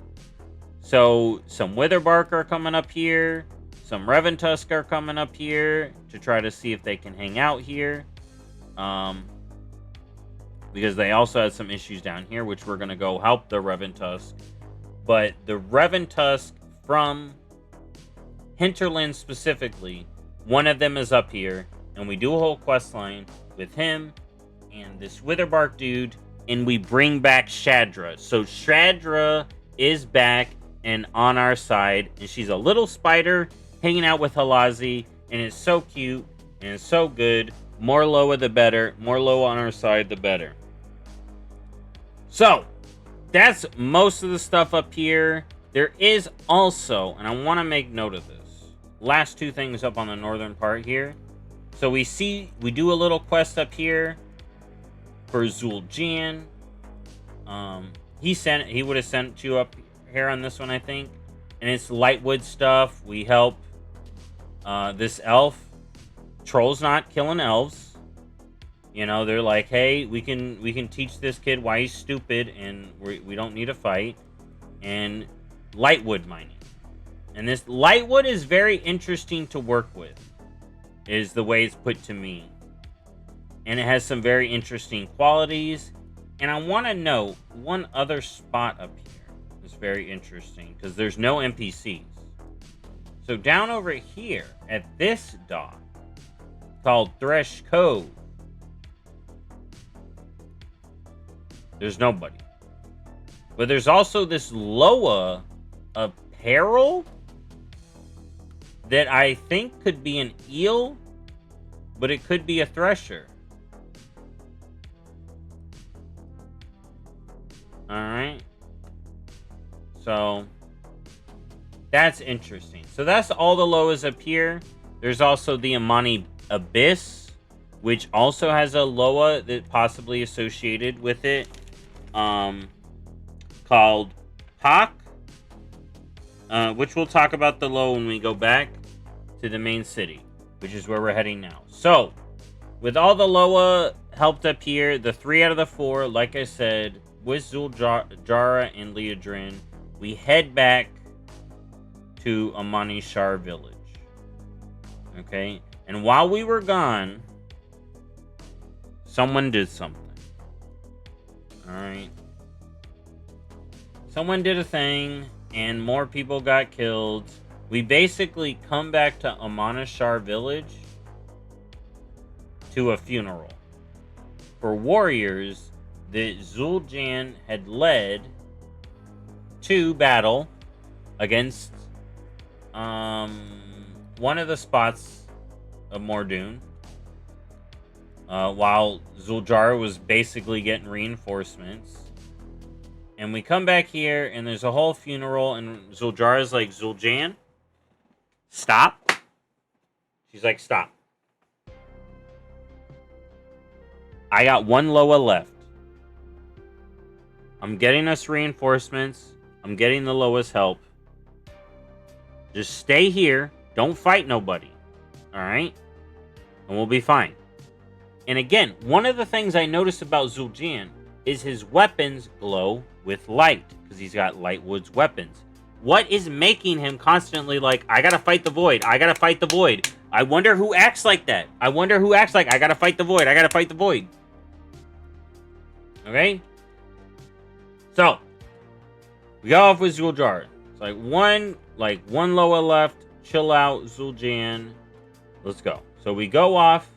So some Witherbark are coming up here. Some Reventusk are coming up here to try to see if they can hang out here. Because they also had some issues down here, which we're going to go help the Reventusk. But the Reventusk from Hinterlands specifically, one of them is up here. And we do a whole quest line with him and this Witherbark dude. And we bring back Shadra. So Shadra is back and on our side. And she's a little spider hanging out with Halazi. And it's so cute. And it's so good. More Loa the better. More Loa on our side the better. So, that's most of the stuff up here. There is also, and I want to make note of this, last two things up on the northern part here. So we do a little quest up here for Zul'Aman. He would have sent you up here on this one, I think. And it's Lightwood stuff. We help this elf. Troll's not killing elves. You know, they're like, hey, we can teach this kid why he's stupid, and we don't need a fight. And Lightwood mining. And this Lightwood is very interesting to work with, is the way it's put to me. And it has some very interesting qualities. And I want to note one other spot up here is very interesting, because there's no NPCs. So down over here at this dock, called Thresh Cove, there's nobody. But there's also this Loa apparel that I think could be an eel, but it could be a thresher. Alright. So, that's interesting. So that's all the Loas up here. There's also the Amani Abyss, which also has a Loa that possibly associated with it. Called Hawk, which we'll talk about the Loa when we go back to the main city, which is where we're heading now. So, with all the Loa helped up here, the 3 out of the 4, like I said, with Zul'Jara and Leodrin, we head back to Amani Shar Village. Okay? And while we were gone, someone did something. Alright. Someone did a thing, and more people got killed. We basically come back to Amani Shar Village to a funeral for warriors that Zul'Aman had led to battle against one of the spots of Mordoon. While Zul'Jara was basically getting reinforcements. And we come back here, and there's a whole funeral, and Zul'Jara's like, Zul'Aman, stop. She's like, stop. I got one Loa left. I'm getting us reinforcements. I'm getting the Loa's help. Just stay here. Don't fight nobody. Alright? And we'll be fine. And again, one of the things I noticed about Zul'Aman is his weapons glow with light, because he's got Lightwood's weapons. What is making him constantly like, I gotta fight the void, I gotta fight the void? I wonder who acts like that. I wonder who acts like, I gotta fight the void, I gotta fight the void. Okay? So, we go off with Zul'Jar. It's like one Loa left. Chill out, Zul'Jan. Let's go. So we go off,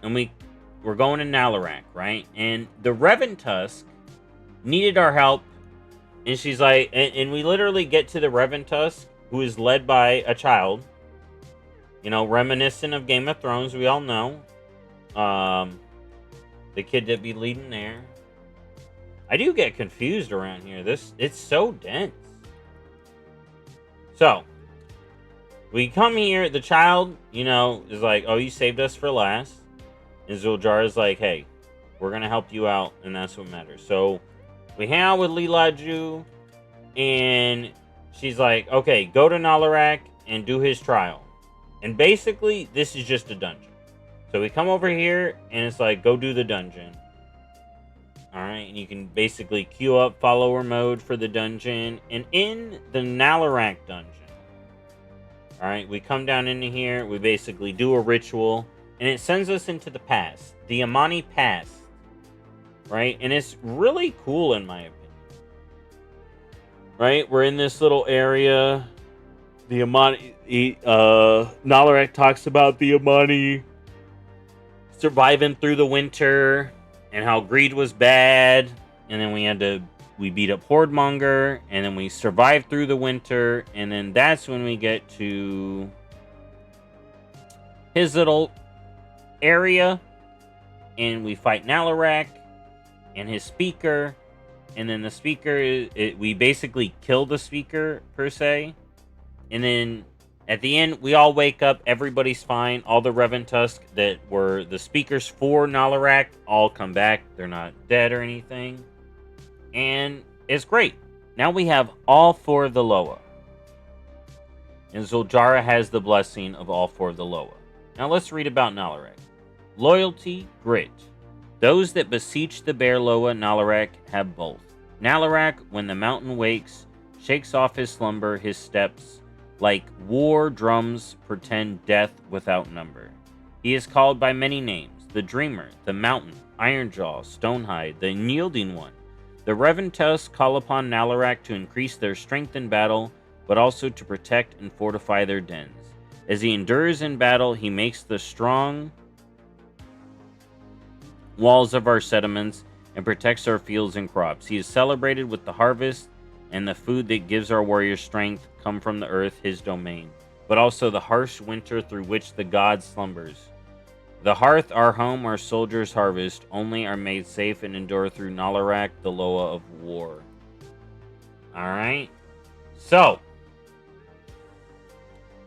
and we're going to Nalarak, right? And the Reventusk needed our help, and she's like, and we literally get to the Reventusk, who is led by a child. You know, reminiscent of Game of Thrones, we all know. The kid that be leading there. I do get confused around here. It's so dense. So, we come here, the child, you know, is like, oh, you saved us for last. And Zul'Jar is like, hey, we're gonna help you out, and that's what matters. So, we hang out with Lilaju, and she's like, okay, go to Nalarak and do his trial. And basically, this is just a dungeon. So we come over here, and it's like, go do the dungeon. Alright, and you can basically queue up follower mode for the dungeon. And in the Nalarak dungeon, alright, we come down into here, we basically do a ritual, and it sends us into the past. The Amani past. Right? And it's really cool in my opinion. Right? We're in this little area. The Amani... Nalarak talks about the Amani surviving through the winter and how greed was bad, and then we beat up Hordemonger, and then we survived through the winter, and then that's when we get to his little area, and we fight Nalarak and his speaker, and then the speaker, we basically kill the speaker, per se, and then at the end, we all wake up, everybody's fine. All the Reventusk that were the speakers for Nalarak all come back. They're not dead or anything. And it's great. Now we have all 4 of the Loa. And Zul'Jara has the blessing of all 4 of the Loa. Now let's read about Nalarak. Loyalty, grit. Those that beseech the Bear Loa Nalarak have both. Nalarak, when the mountain wakes, shakes off his slumber, his steps, like war drums portend death without number. He is called by many names: the Dreamer, the Mountain, Ironjaw, Stonehide, the Unyielding One. The Reventusk call upon Nalarak to increase their strength in battle, but also to protect and fortify their dens. As he endures in battle, he makes the strong walls of our settlements and protects our fields and crops. He is celebrated with the harvest, and the food that gives our warriors strength come from the earth, his domain, but also the harsh winter through which the god slumbers. The hearth, our home, our soldiers' harvest, only are made safe and endure through Nalarak, the Loa of war. Alright? So,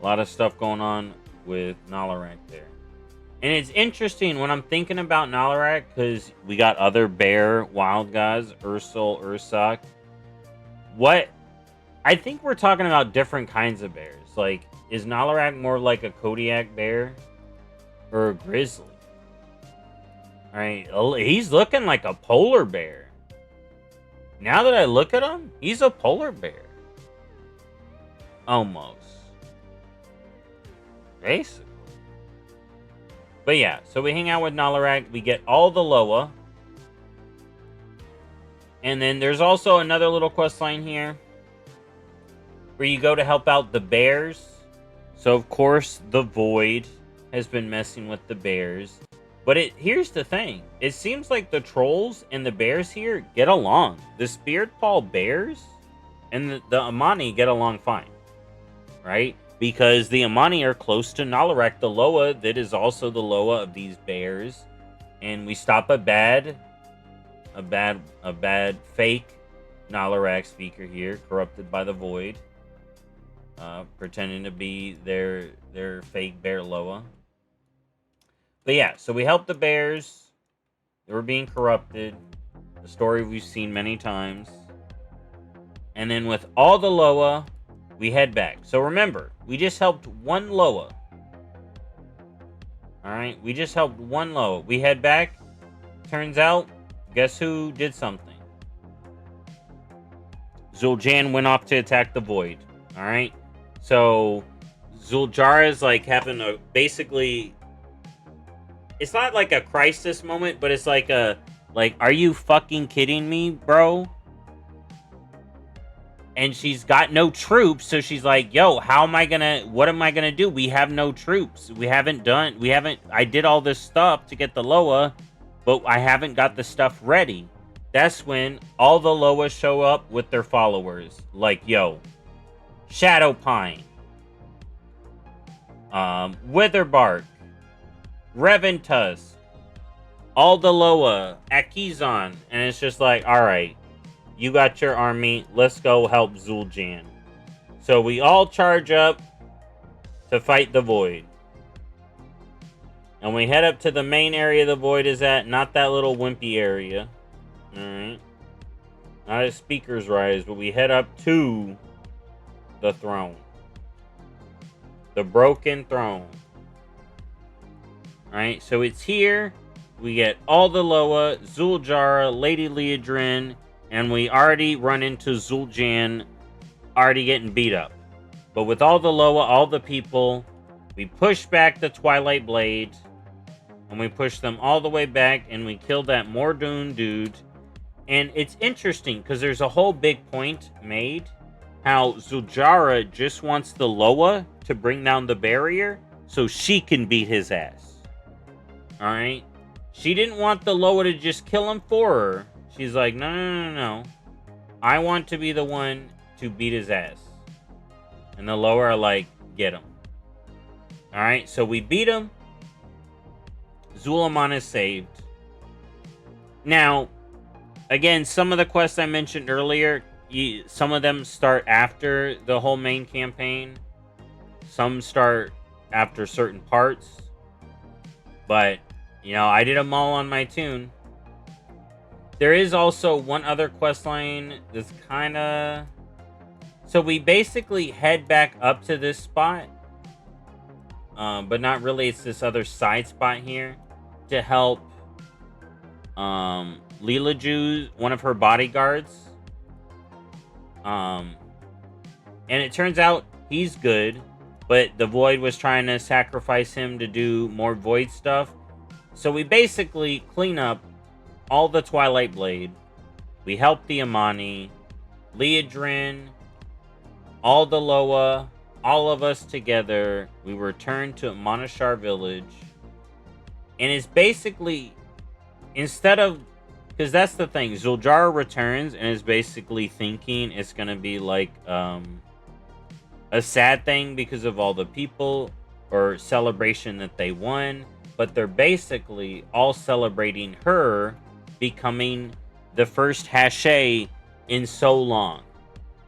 a lot of stuff going on with Nalarak there. And it's interesting when I'm thinking about Nalarak, because we got other bear wild gods, Ursul, Ursak. What? I think we're talking about different kinds of bears. Like, is Nalarak more like a Kodiak bear or a grizzly? Alright, he's looking like a polar bear. Now that I look at him, he's a polar bear. Almost. Basically. But yeah, so we hang out with Nalarak. We get all the Loa. And then there's also another little quest line here where you go to help out the bears. So, of course, the Void has been messing with the bears. But here's the thing. It seems like the trolls and the bears here get along. The Spiritfall bears and the Amani get along fine. Right? Because the Amani are close to Nalarak, the Loa, that is also the Loa of these bears. And we stop a bad fake Nalarak speaker here, corrupted by the Void, pretending to be their fake bear Loa. But yeah, so we help the bears. They were being corrupted. The story we've seen many times. And then with all the Loa, we head back. So remember, we just helped one Loa. Alright, we just helped one Loa. We head back. Turns out, guess who did something? Zul'Jan went off to attack the void. All right. So Zul'Jara is like having a basically. It's not like a crisis moment, but it's like a are you fucking kidding me, bro? And she's got no troops, so she's like, yo, what am I gonna do? We have no troops. I did all this stuff to get the Loa, but I haven't got the stuff ready. That's when all the Loas show up with their followers. Like, yo, Shadowpine, Witherbark, Reventus, all the Loa, Akizon, and it's just like, alright, you got your army, let's go help Zul'Jan. So we all charge up to fight the void. And we head up to the main area the void is at, not that little wimpy area. Alright. Not at Speaker's Rise, but we head up to the throne. The broken throne. Alright, so it's here. We get all the Loa, Zul'Jara, Lady Liadrin, and we already run into Zul'Jan already getting beat up. But with all the Loa, all the people, we push back the Twilight Blade, and we push them all the way back, and we kill that Mordoon dude. And it's interesting, because there's a whole big point made, how Zul'Jara just wants the Loa to bring down the barrier, so she can beat his ass. Alright? She didn't want the Loa to just kill him for her. She's like, no. I want to be the one to beat his ass. And the Loa are like, get him. Alright, so we beat him. Zul'Aman is saved. Now, again, some of the quests I mentioned earlier, some of them start after the whole main campaign. Some start after certain parts. But, I did them all on my tune. There is also one other quest line that's kind of... So we basically head back up to this spot. But not really. It's this other side spot here. To help Lilaju, one of her bodyguards. And it turns out he's good. But the Void was trying to sacrifice him to do more Void stuff. So we basically clean up all the Twilight Blade. We help the Amani, Liadrin, all the Loa, all of us together. We return to Monashar Village. And it's basically, instead of, because that's the thing, Zul'Jara returns and is basically thinking it's going to be like a sad thing because of all the people or celebration that they won. But they're basically all celebrating her becoming the first Hashay in so long.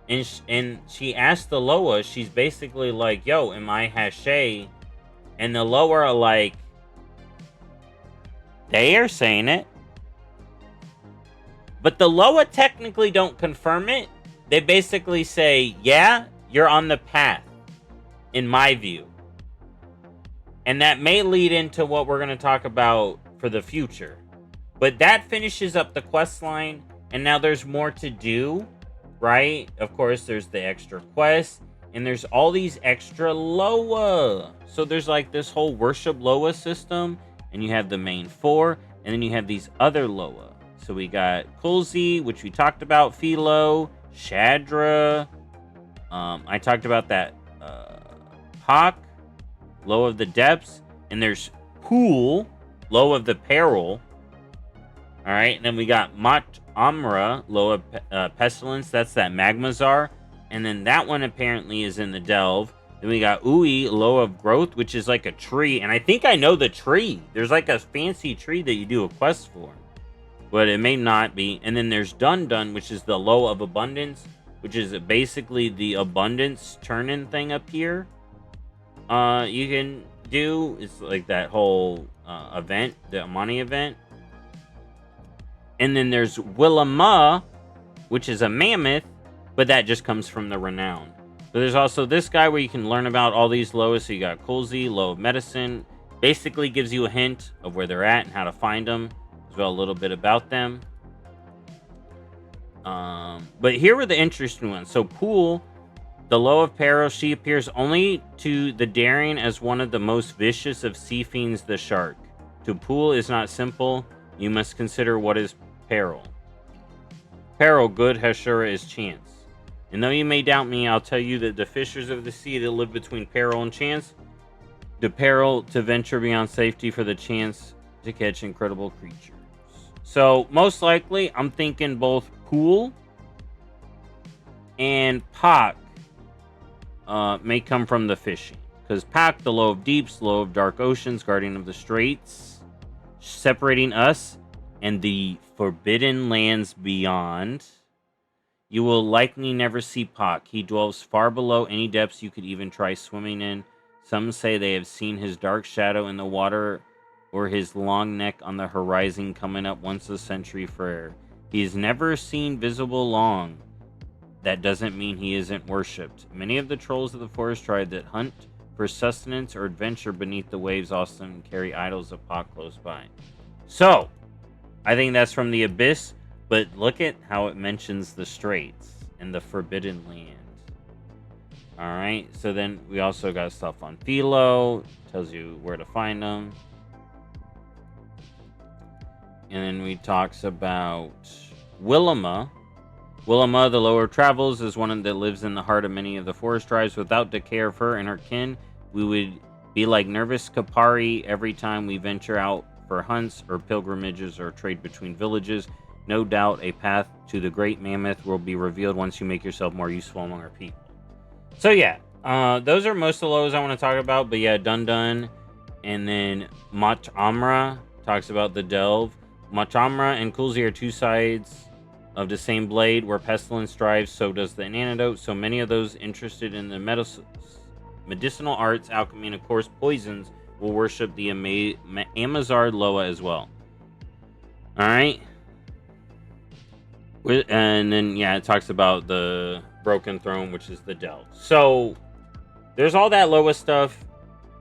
And she asked the Loa, she's basically like, yo, am I Hashay? And the Loa are like, they are saying it. But the Loa technically don't confirm it. They basically say, yeah, you're on the path, in my view. And that may lead into what we're going to talk about for the future. But that finishes up the quest line, and now there's more to do, right? Of course, there's the extra quests, and there's all these extra Loa. So there's like this whole worship Loa system, and you have the main 4, and then you have these other Loa. So we got Kulzi, which we talked about, Philo, Shadra. I talked about that Hawk, Loa of the Depths, and there's Pool, Loa of the Peril. All right, and then we got Mat Amra, Loa of Pestilence. That's that Magmazar. And then that one apparently is in the Delve. Then we got Ui, Loa of Growth, which is like a tree. And I think I know the tree. There's like a fancy tree that you do a quest for. But it may not be. And then there's Dun Dun, which is the Loa of Abundance, which is basically the abundance turn-in thing up here. You can do. It's like that whole event, the Amani event. And then there's Willama, which is a mammoth, but that just comes from the Renown. So there's also this guy where you can learn about all these Loas. So you got Kulzi, Loa of Medicine. Basically gives you a hint of where they're at and how to find them, as well a little bit about them. But here were the interesting ones. So Pool, the low of peril, she appears only to the daring as one of the most vicious of sea fiends, the shark. To Pool is not simple. You must consider what is peril. Peril, good Hashura, is chance. And though you may doubt me, I'll tell you that the fishers of the sea that live between peril and chance, the peril to venture beyond safety for the chance to catch incredible creatures. So, most likely, I'm thinking both Pool and Pak may come from the fishing. Because Pak, the low of deeps, low of dark oceans, guardian of the straits, separating us and the forbidden lands beyond. You will likely never see Pak. He dwells far below any depths you could even try swimming in. Some say they have seen his dark shadow in the water or his long neck on the horizon coming up once a century for air. He is never seen visible long. That doesn't mean he isn't worshipped. Many of the trolls of the forest tribe that hunt for sustenance or adventure beneath the waves often carry idols of Pak close by. So, I think that's from the Abyss, but look at how it mentions the Straits and the Forbidden Land. Alright, so then we also got stuff on Philo, tells you where to find them. And then we talks about Willima. Willima, the lower travels, is one that lives in the heart of many of the forest tribes. Without the care of her and her kin, we would be like nervous Kapari every time we venture out for hunts or pilgrimages or trade between villages. No doubt a path to the great mammoth will be revealed once you make yourself more useful among our people. So yeah, those are most of the lows I want to talk about. But yeah, Dun Dun, and then Mach Amra talks about the delve. Mach Amra and Kulzi are two sides of the same blade. Where pestilence drives, so does the antidote. So many of those interested in the medicinal arts, alchemy, and of course poisons will worship the Amazard Loa as well. Alright. And then, yeah, it talks about the Broken Throne, which is the delve. So, there's all that Loa stuff.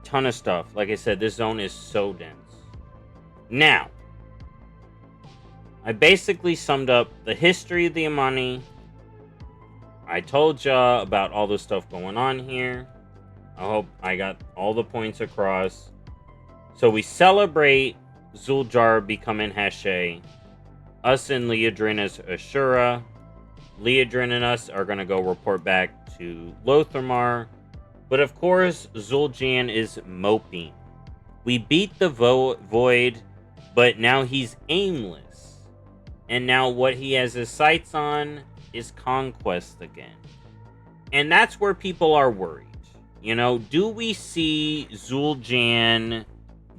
Ton of stuff. Like I said, this zone is so dense. Now, I basically summed up the history of the Amani. I told y'all about all the stuff going on here. I hope I got all the points across. So we celebrate Zul'Jar becoming Hashay. Us and Liadrin as Ashura. Liadrin and us are going to go report back to Lothamar. But of course, Zul'Jan is moping. We beat the Void, but now he's aimless. And now what he has his sights on is conquest again. And that's where people are worried. You know, do we see Zul'Jan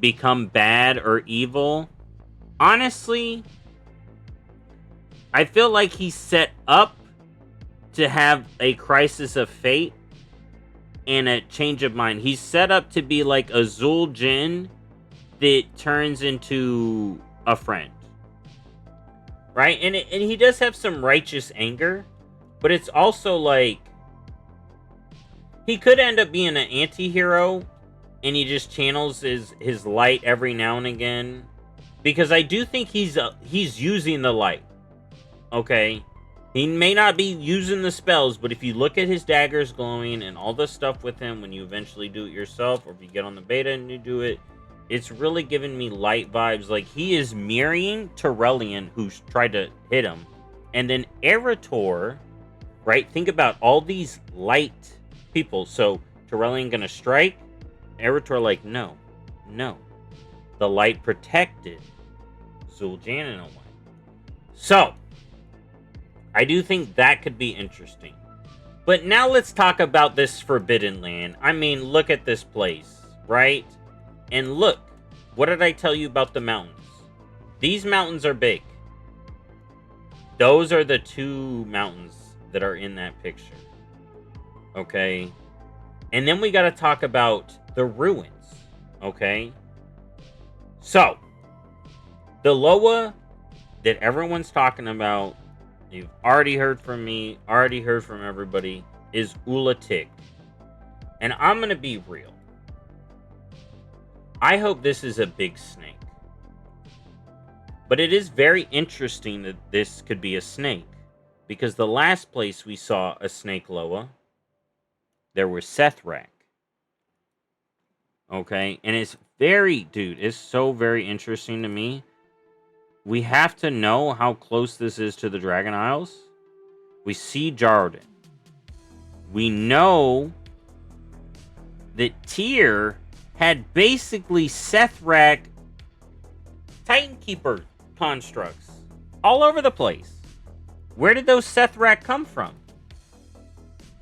become bad or evil? Honestly, I feel like he's set up to have a crisis of fate and a change of mind. He's set up to be like a Zul'Jin that turns into a friend. Right? And he does have some righteous anger, but it's also like he could end up being an anti-hero and he just channels his light every now and again, because I do think he's using the light. Okay? He may not be using the spells, but if you look at his daggers glowing and all the stuff with him when you eventually do it yourself, or if you get on the beta and you do it, it's really giving me light vibes. Like, he is mirroring Terrellian, who's tried to hit him. And then Erator, right? Think about all these light people. So, Terrellian gonna strike. Erator like, no. The light protected Zul'Jan in a way. So, I do think that could be interesting. But now let's talk about this Forbidden Land. I mean, look at this place, right? And look, what did I tell you about the mountains? These mountains are big. Those are the two mountains that are in that picture. Okay? And then we got to talk about the ruins. Okay? So, the Loa that everyone's talking about, you've already heard from me, already heard from everybody, is Ulatik. And I'm going to be real. I hope this is a big snake. But it is very interesting that this could be a snake. Because the last place we saw a snake Loa, there was Sethrak. Okay, and it's it's so very interesting to me. We have to know how close this is to the Dragon Isles. We see Jarden. We know that Tyr had basically Sethrak Titankeeper constructs all over the place. Where did those Sethrak come from?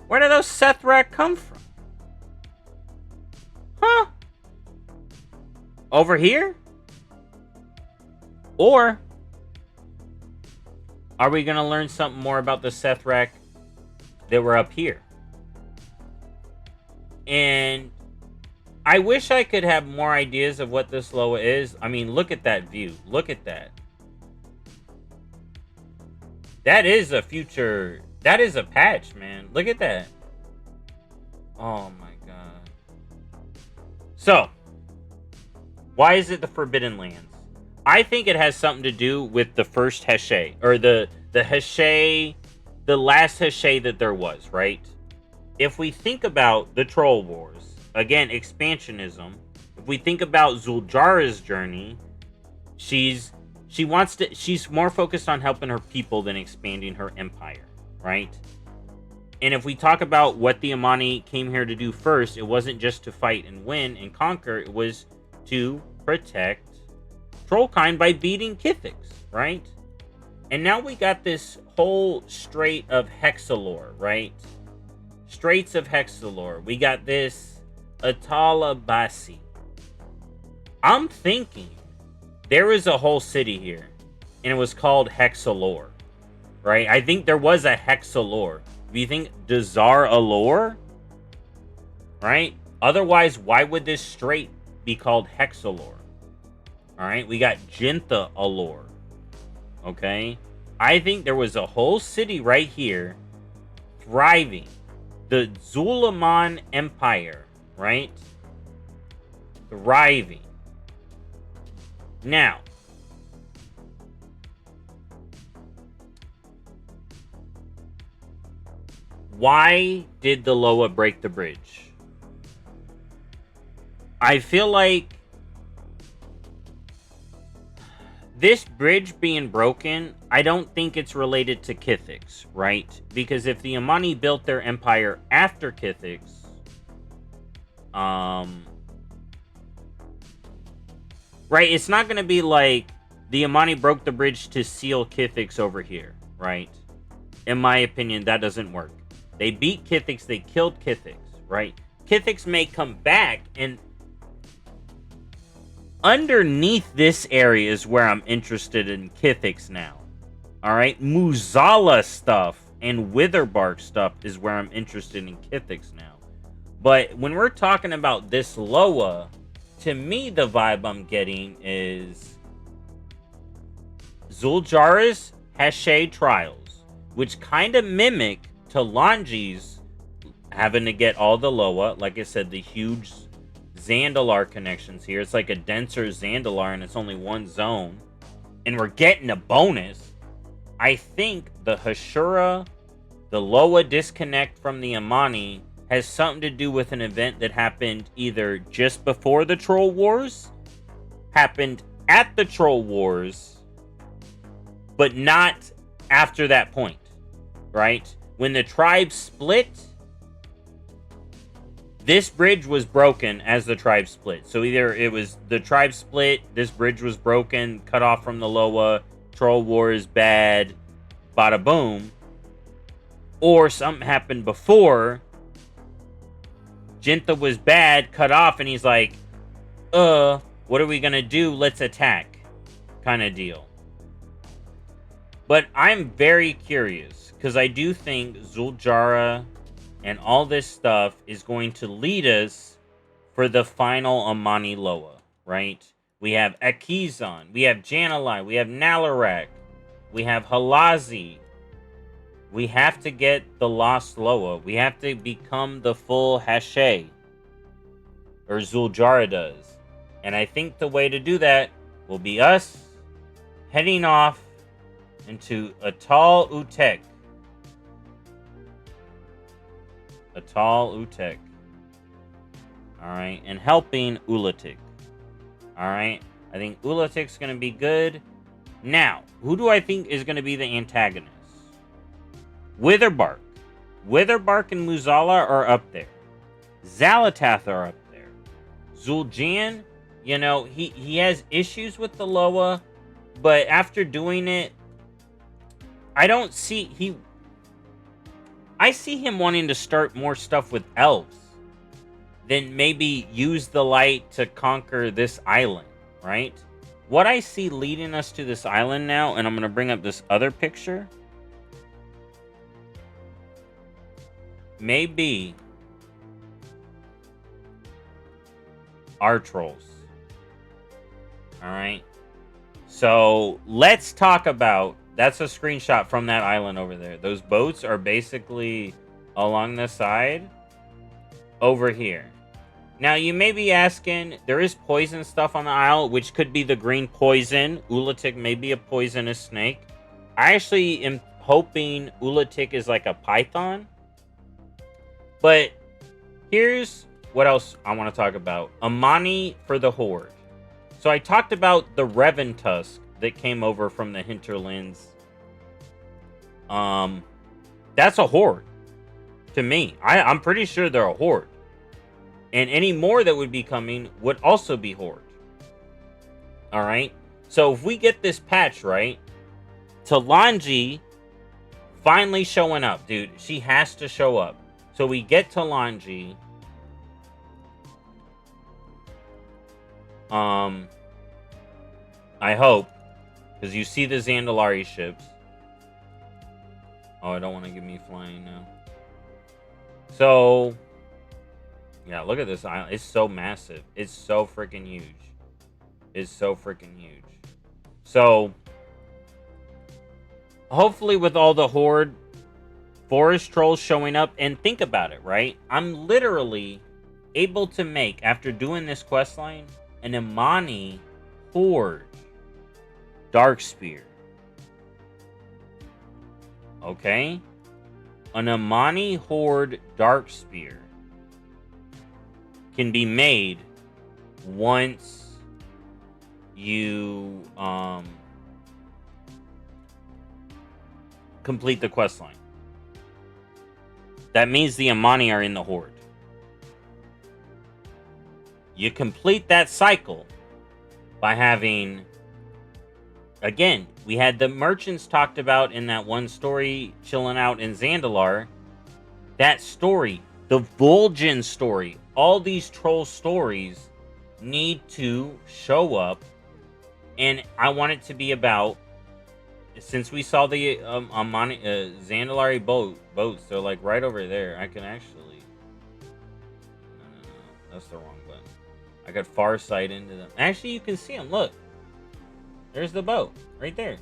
Where did those Sethrak come from? Huh? Over here? Or are we going to learn something more about the Sethrak that were up here? And I wish I could have more ideas of what this Loa is. I mean, look at that view. Look at that. That is a future. That is a patch, man. Look at that. Oh my god. So, why is it the Forbidden Lands? I think it has something to do with the first Heshe, or the Heshe, the last Heshe that there was, right? If we think about the Troll Wars, again, expansionism. If we think about Zul'Jara's journey, she's more focused on helping her people than expanding her empire, right? And if we talk about what the Amani came here to do first, it wasn't just to fight and win and conquer, it was to protect Trollkind by beating Kithix, right? And now we got this whole strait of Hexalore, right? Straits of Hexalore. We got this Atalabasi. I'm thinking there was a whole city here, and it was called Hexalore, right? I think there was a Hexalore. Do you think Dazar Alore? Right? Otherwise, why would this strait be called Hexalore? Alright, we got Jintha Alore. Okay? I think there was a whole city right here thriving. The Zul'Aman Empire, right? Thriving. Now, why did the Loa break the bridge? I feel like this bridge being broken, I don't think it's related to Kithix, right? Because if the Amani built their empire after Kithix, right, it's not going to be like the Amani broke the bridge to seal Kithix over here, right? In my opinion, that doesn't work. They beat Kithix, they killed Kithix, right? Kithix may come back, and underneath this area is where I'm interested in Kithix now. Alright? Muzala stuff and Witherbark stuff is where I'm interested in Kithix now. But when we're talking about this Loa, to me the vibe I'm getting is Zul'Jara's Heshe Trials, which kind of mimic Talanji's having to get all the Loa. Like I said, the huge Zandalar connections here. It's like a denser Zandalar, and it's only one zone. And we're getting a bonus. I think the Hashura, the Loa disconnect from the Amani, has something to do with an event that happened either just before the Troll Wars, happened at the Troll Wars, but not after that point, right? When the tribes split, this bridge was broken as the tribe split. So either it was the tribe split, this bridge was broken, cut off from the Loa, Troll Wars bad, bada boom. Or something happened before, Jintha was bad, cut off, and he's like, what are we gonna do? Let's attack. Kind of deal. But I'm very curious, because I do think Zul'Jara and all this stuff is going to lead us for the final Amani Loa, right? We have Akizan, we have Janalai, we have Nalarak, we have Halazi. We have to get the Lost Loa. We have to become the full Heshe, or Zul'Jara does. And I think the way to do that will be us heading off into Atal Utek, Atal Utek. Alright. And helping Ulatik. Alright. I think Ulatik's going to be good. Now, who do I think is going to be the antagonist? Witherbark. Witherbark and Muzala are up there. Xalatath are up there. Zul'Aman, you know, he has issues with the Loa, but after doing it, I don't see I see him wanting to start more stuff with elves. Then maybe use the light to conquer this island, right? What I see leading us to this island now, and I'm going to bring up this other picture, maybe our trolls. Alright. So let's talk about, that's a screenshot from that island over there. Those boats are basically along the side over here. Now you may be asking, there is poison stuff on the isle, which could be the green poison. Ulatik may be a poisonous snake. I actually am hoping Ulatik is like a python. But here's what else I want to talk about. Amani for the Horde. So I talked about the Revan Tusk that came over from the hinterlands. That's a Horde. To me. I'm pretty sure they're a Horde. And any more that would be coming would also be Horde. Alright? So if we get this patch right, Talanji finally showing up, dude. She has to show up. So we get Talanji. I hope. Because you see the Zandalari ships. Oh, I don't want to get me flying now. So... yeah, look at this island. It's so massive. It's so freaking huge. It's so freaking huge. So, hopefully with all the Horde forest trolls showing up, and think about it, right? I'm literally able to make, after doing this questline, an Amani Horde Dark Spear. Okay? An Amani Horde Dark Spear can be made once you complete the questline. That means the Amani are in the Horde. You complete that cycle by having, again, we had the merchants talked about in that one story, chilling out in Zandalar. That story, the Vol'jin story, all these troll stories need to show up, and I want it to be about, since we saw the Amani, Zandalari boats, they're like right over there. I can actually, no, that's the wrong button. I got far sight into them. Actually, you can see them. Look, there's the boat right there.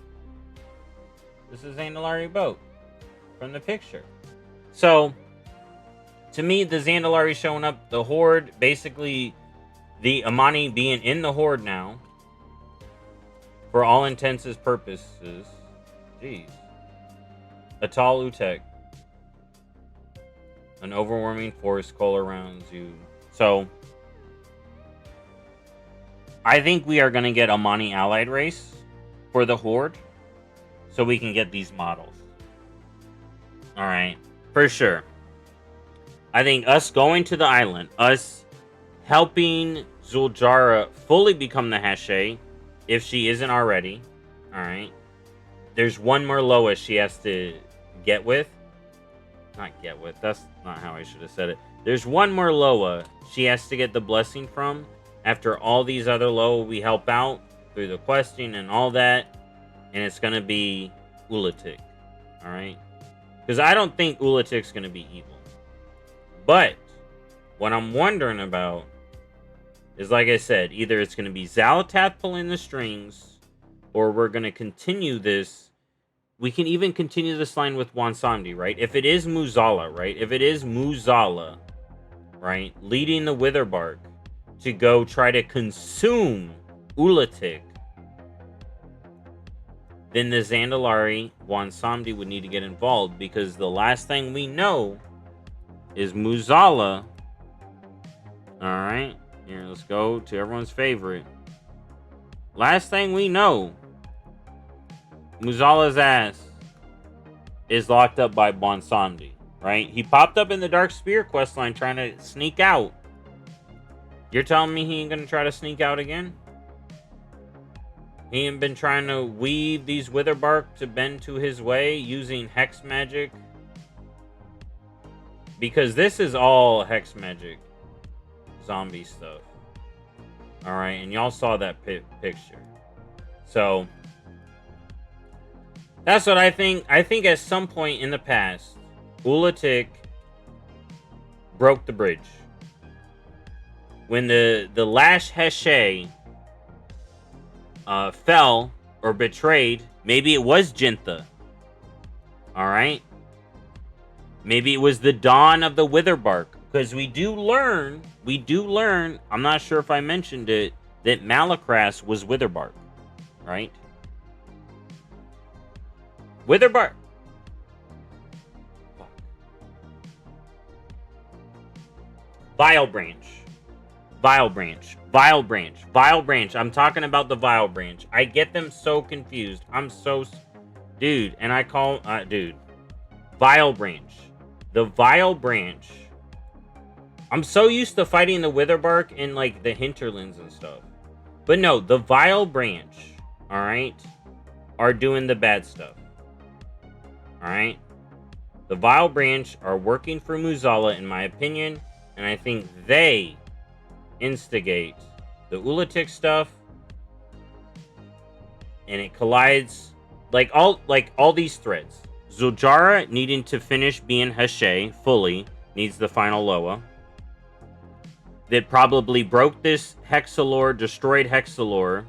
This is Zandalari boat from the picture. So, to me, the Zandalari showing up, the Horde, basically the Amani being in the Horde now, for all intents and purposes. Jeez. Atal Utek. An overwhelming force call around you. So, I think we are going to get Amani allied race for the Horde, so we can get these models. Alright, for sure. I think us going to the island, us helping Zul'Jara fully become the Hashay, if she isn't already. Alright. There's one more Loa she has to get with. Not get with, that's not how I should have said it. There's one more Loa she has to get the blessing from after all these other Loa we help out through the questing and all that. And it's going to be Ulatik. Alright? Because I don't think Ulatik's going to be evil. But what I'm wondering about is, like I said, either it's going to be Xalatath pulling the strings, or we're going to continue this. We can even continue this line with Wansamdi, right? If it is Muzala, right? If it is Muzala, right? Leading the Witherbark to go try to consume Ulatik, then the Zandalari Wansamdi would need to get involved, because the last thing we know is Muzala. Alright. Here, let's go to everyone's favorite. Last thing we know, Muzala's ass is locked up by Bonsandi. Right? He popped up in the Dark Spear questline trying to sneak out. You're telling me he ain't gonna try to sneak out again? He ain't been trying to weave these Witherbark to bend to his way using Hex Magic? Because this is all Hex Magic zombie stuff. Alright, and y'all saw that picture. So, that's what I think. I think at some point in the past, Ulatik broke the bridge. When the last Heshe fell or betrayed, maybe it was Jintha. Alright? Maybe it was the dawn of the Witherbark. Because we do learn, I'm not sure if I mentioned it, that Malakras was Witherbark. Right? Witherbark. Vile Branch. Vile Branch. Vile Branch. Vile Branch. I'm talking about the Vile Branch. I get them so confused. I'm so... Dude, and I call... dude. Vile Branch. The Vile Branch. I'm so used to fighting the Witherbark in, like, the hinterlands and stuff. But no, the Vile Branch, alright, are doing the bad stuff. Alright? The Vile Branch are working for Muzala, in my opinion, and I think they instigate the Ulatik stuff, and it collides, like all these threads. Zul'Jara needing to finish being Heshe fully, needs the final Loa. That probably broke this Hexalore, destroyed Hexalore,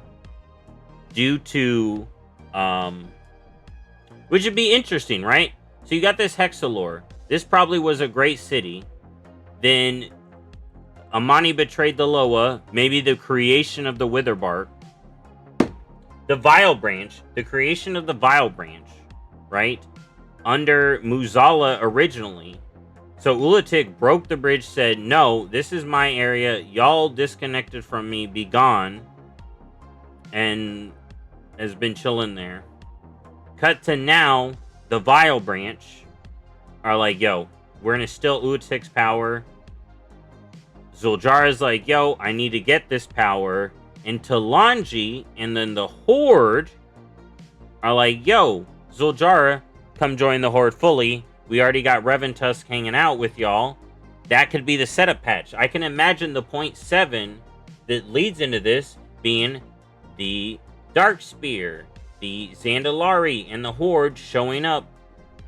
due to, which would be interesting, right? So you got this Hexalore. This probably was a great city. Then Amani betrayed the Loa, maybe the creation of the Witherbark. The Vile Branch, the creation of the Vile Branch, right? Under Muzala originally. So Ulatik broke the bridge, said, no, this is my area. Y'all disconnected from me, be gone. And has been chilling there. Cut to now, the Vile Branch are like, yo, we're going to steal Ulatik's power. Zul'Jara's like, yo, I need to get this power. And Talanji and then the Horde are like, yo, Zul'Jara, come join the Horde fully. We already got Reventusk hanging out with y'all. That could be the setup patch. I can imagine the 0.7 that leads into this being the Dark Spear, the Zandalari, and the Horde showing up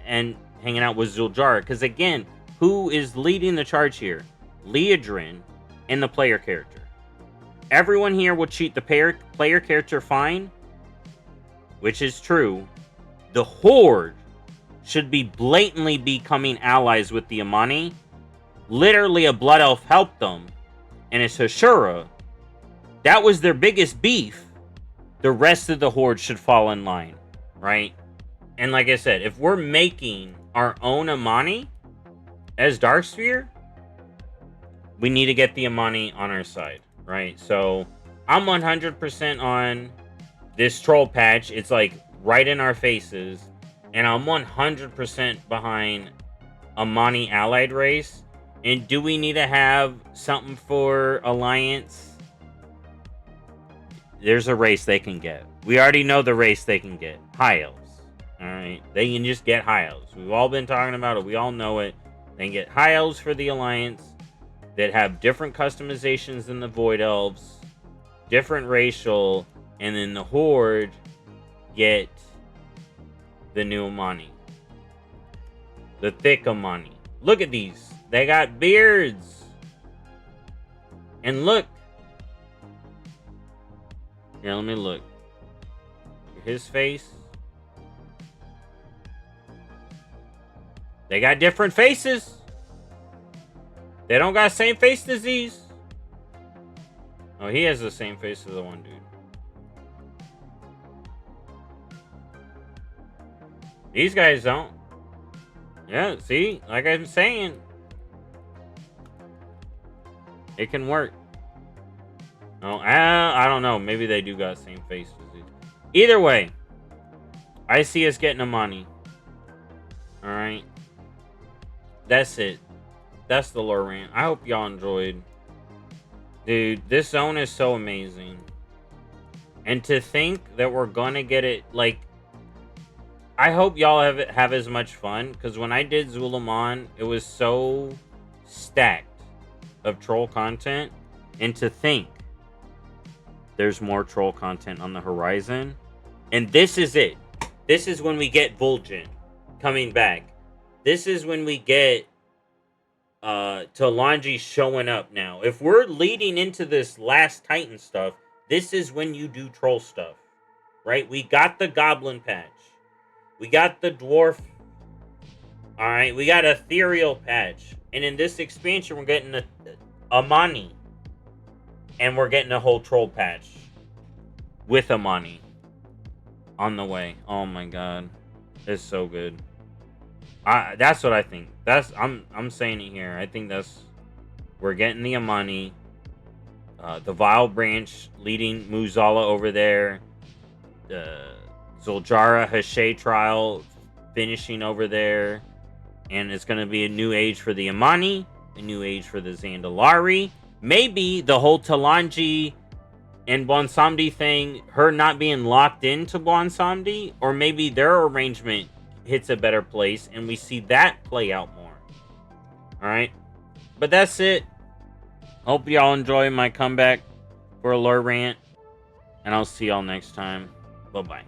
and hanging out with Zul'Jara. Because again, who is leading the charge here? Liadrin and the player character. Everyone here will cheat the player character fine, which is true. The Horde should be blatantly becoming allies with the Amani. Literally, a Blood Elf helped them, and it's Hashura. That was their biggest beef. The rest of the Horde should fall in line, right? And like I said, if we're making our own Amani as Darksphere, we need to get the Amani on our side, right? So I'm 100% on this troll patch. It's like right in our faces. And I'm 100% behind Amani allied race. And do we need to have something for Alliance? There's a race they can get. We already know the race they can get. High Elves. Alright? They can just get High Elves. We've all been talking about it. We all know it. They can get High Elves for the Alliance that have different customizations than the Void Elves. Different racial. And then the Horde get the new Amani. The thick Amani. Look at these. They got beards. And look. Here, let me look. His face. They got different faces. They don't got same face disease. Oh, he has the same face as the one dude. These guys don't. Yeah, see? Like I'm saying, It can work. No, I don't know. Maybe they do got the same face disease. Either way, I see us getting Amani. Alright. That's it. That's the lore rant. I hope y'all enjoyed. Dude, this zone is so amazing. And to think that we're gonna get it, like, I hope y'all have as much fun, because when I did Zul'Aman, it was so stacked of troll content. And to think there's more troll content on the horizon. And this is it. This is when we get Vulgent coming back. This is when we get Talanji showing up now. If we're leading into this last Titan stuff, this is when you do troll stuff. Right? We got the Goblin patch. We got the Dwarf. Alright, we got Ethereal patch. And in this expansion, we're getting a Amani. And we're getting a whole troll patch. With Amani. On the way. Oh my god. It's so good. That's what I think. I'm saying it here. I think we're getting the Amani. The Vile Branch leading Muzala over there. Zuljara Hashay trial finishing over there. And it's going to be a new age for the Amani. A new age for the Zandalari. Maybe the whole Talanji and Bwansamdi thing, her not being locked into Bwansamdi, or maybe their arrangement hits a better place and we see that play out more. Alright? But that's it. Hope y'all enjoy my comeback for a lore rant. And I'll see y'all next time. Bye-bye.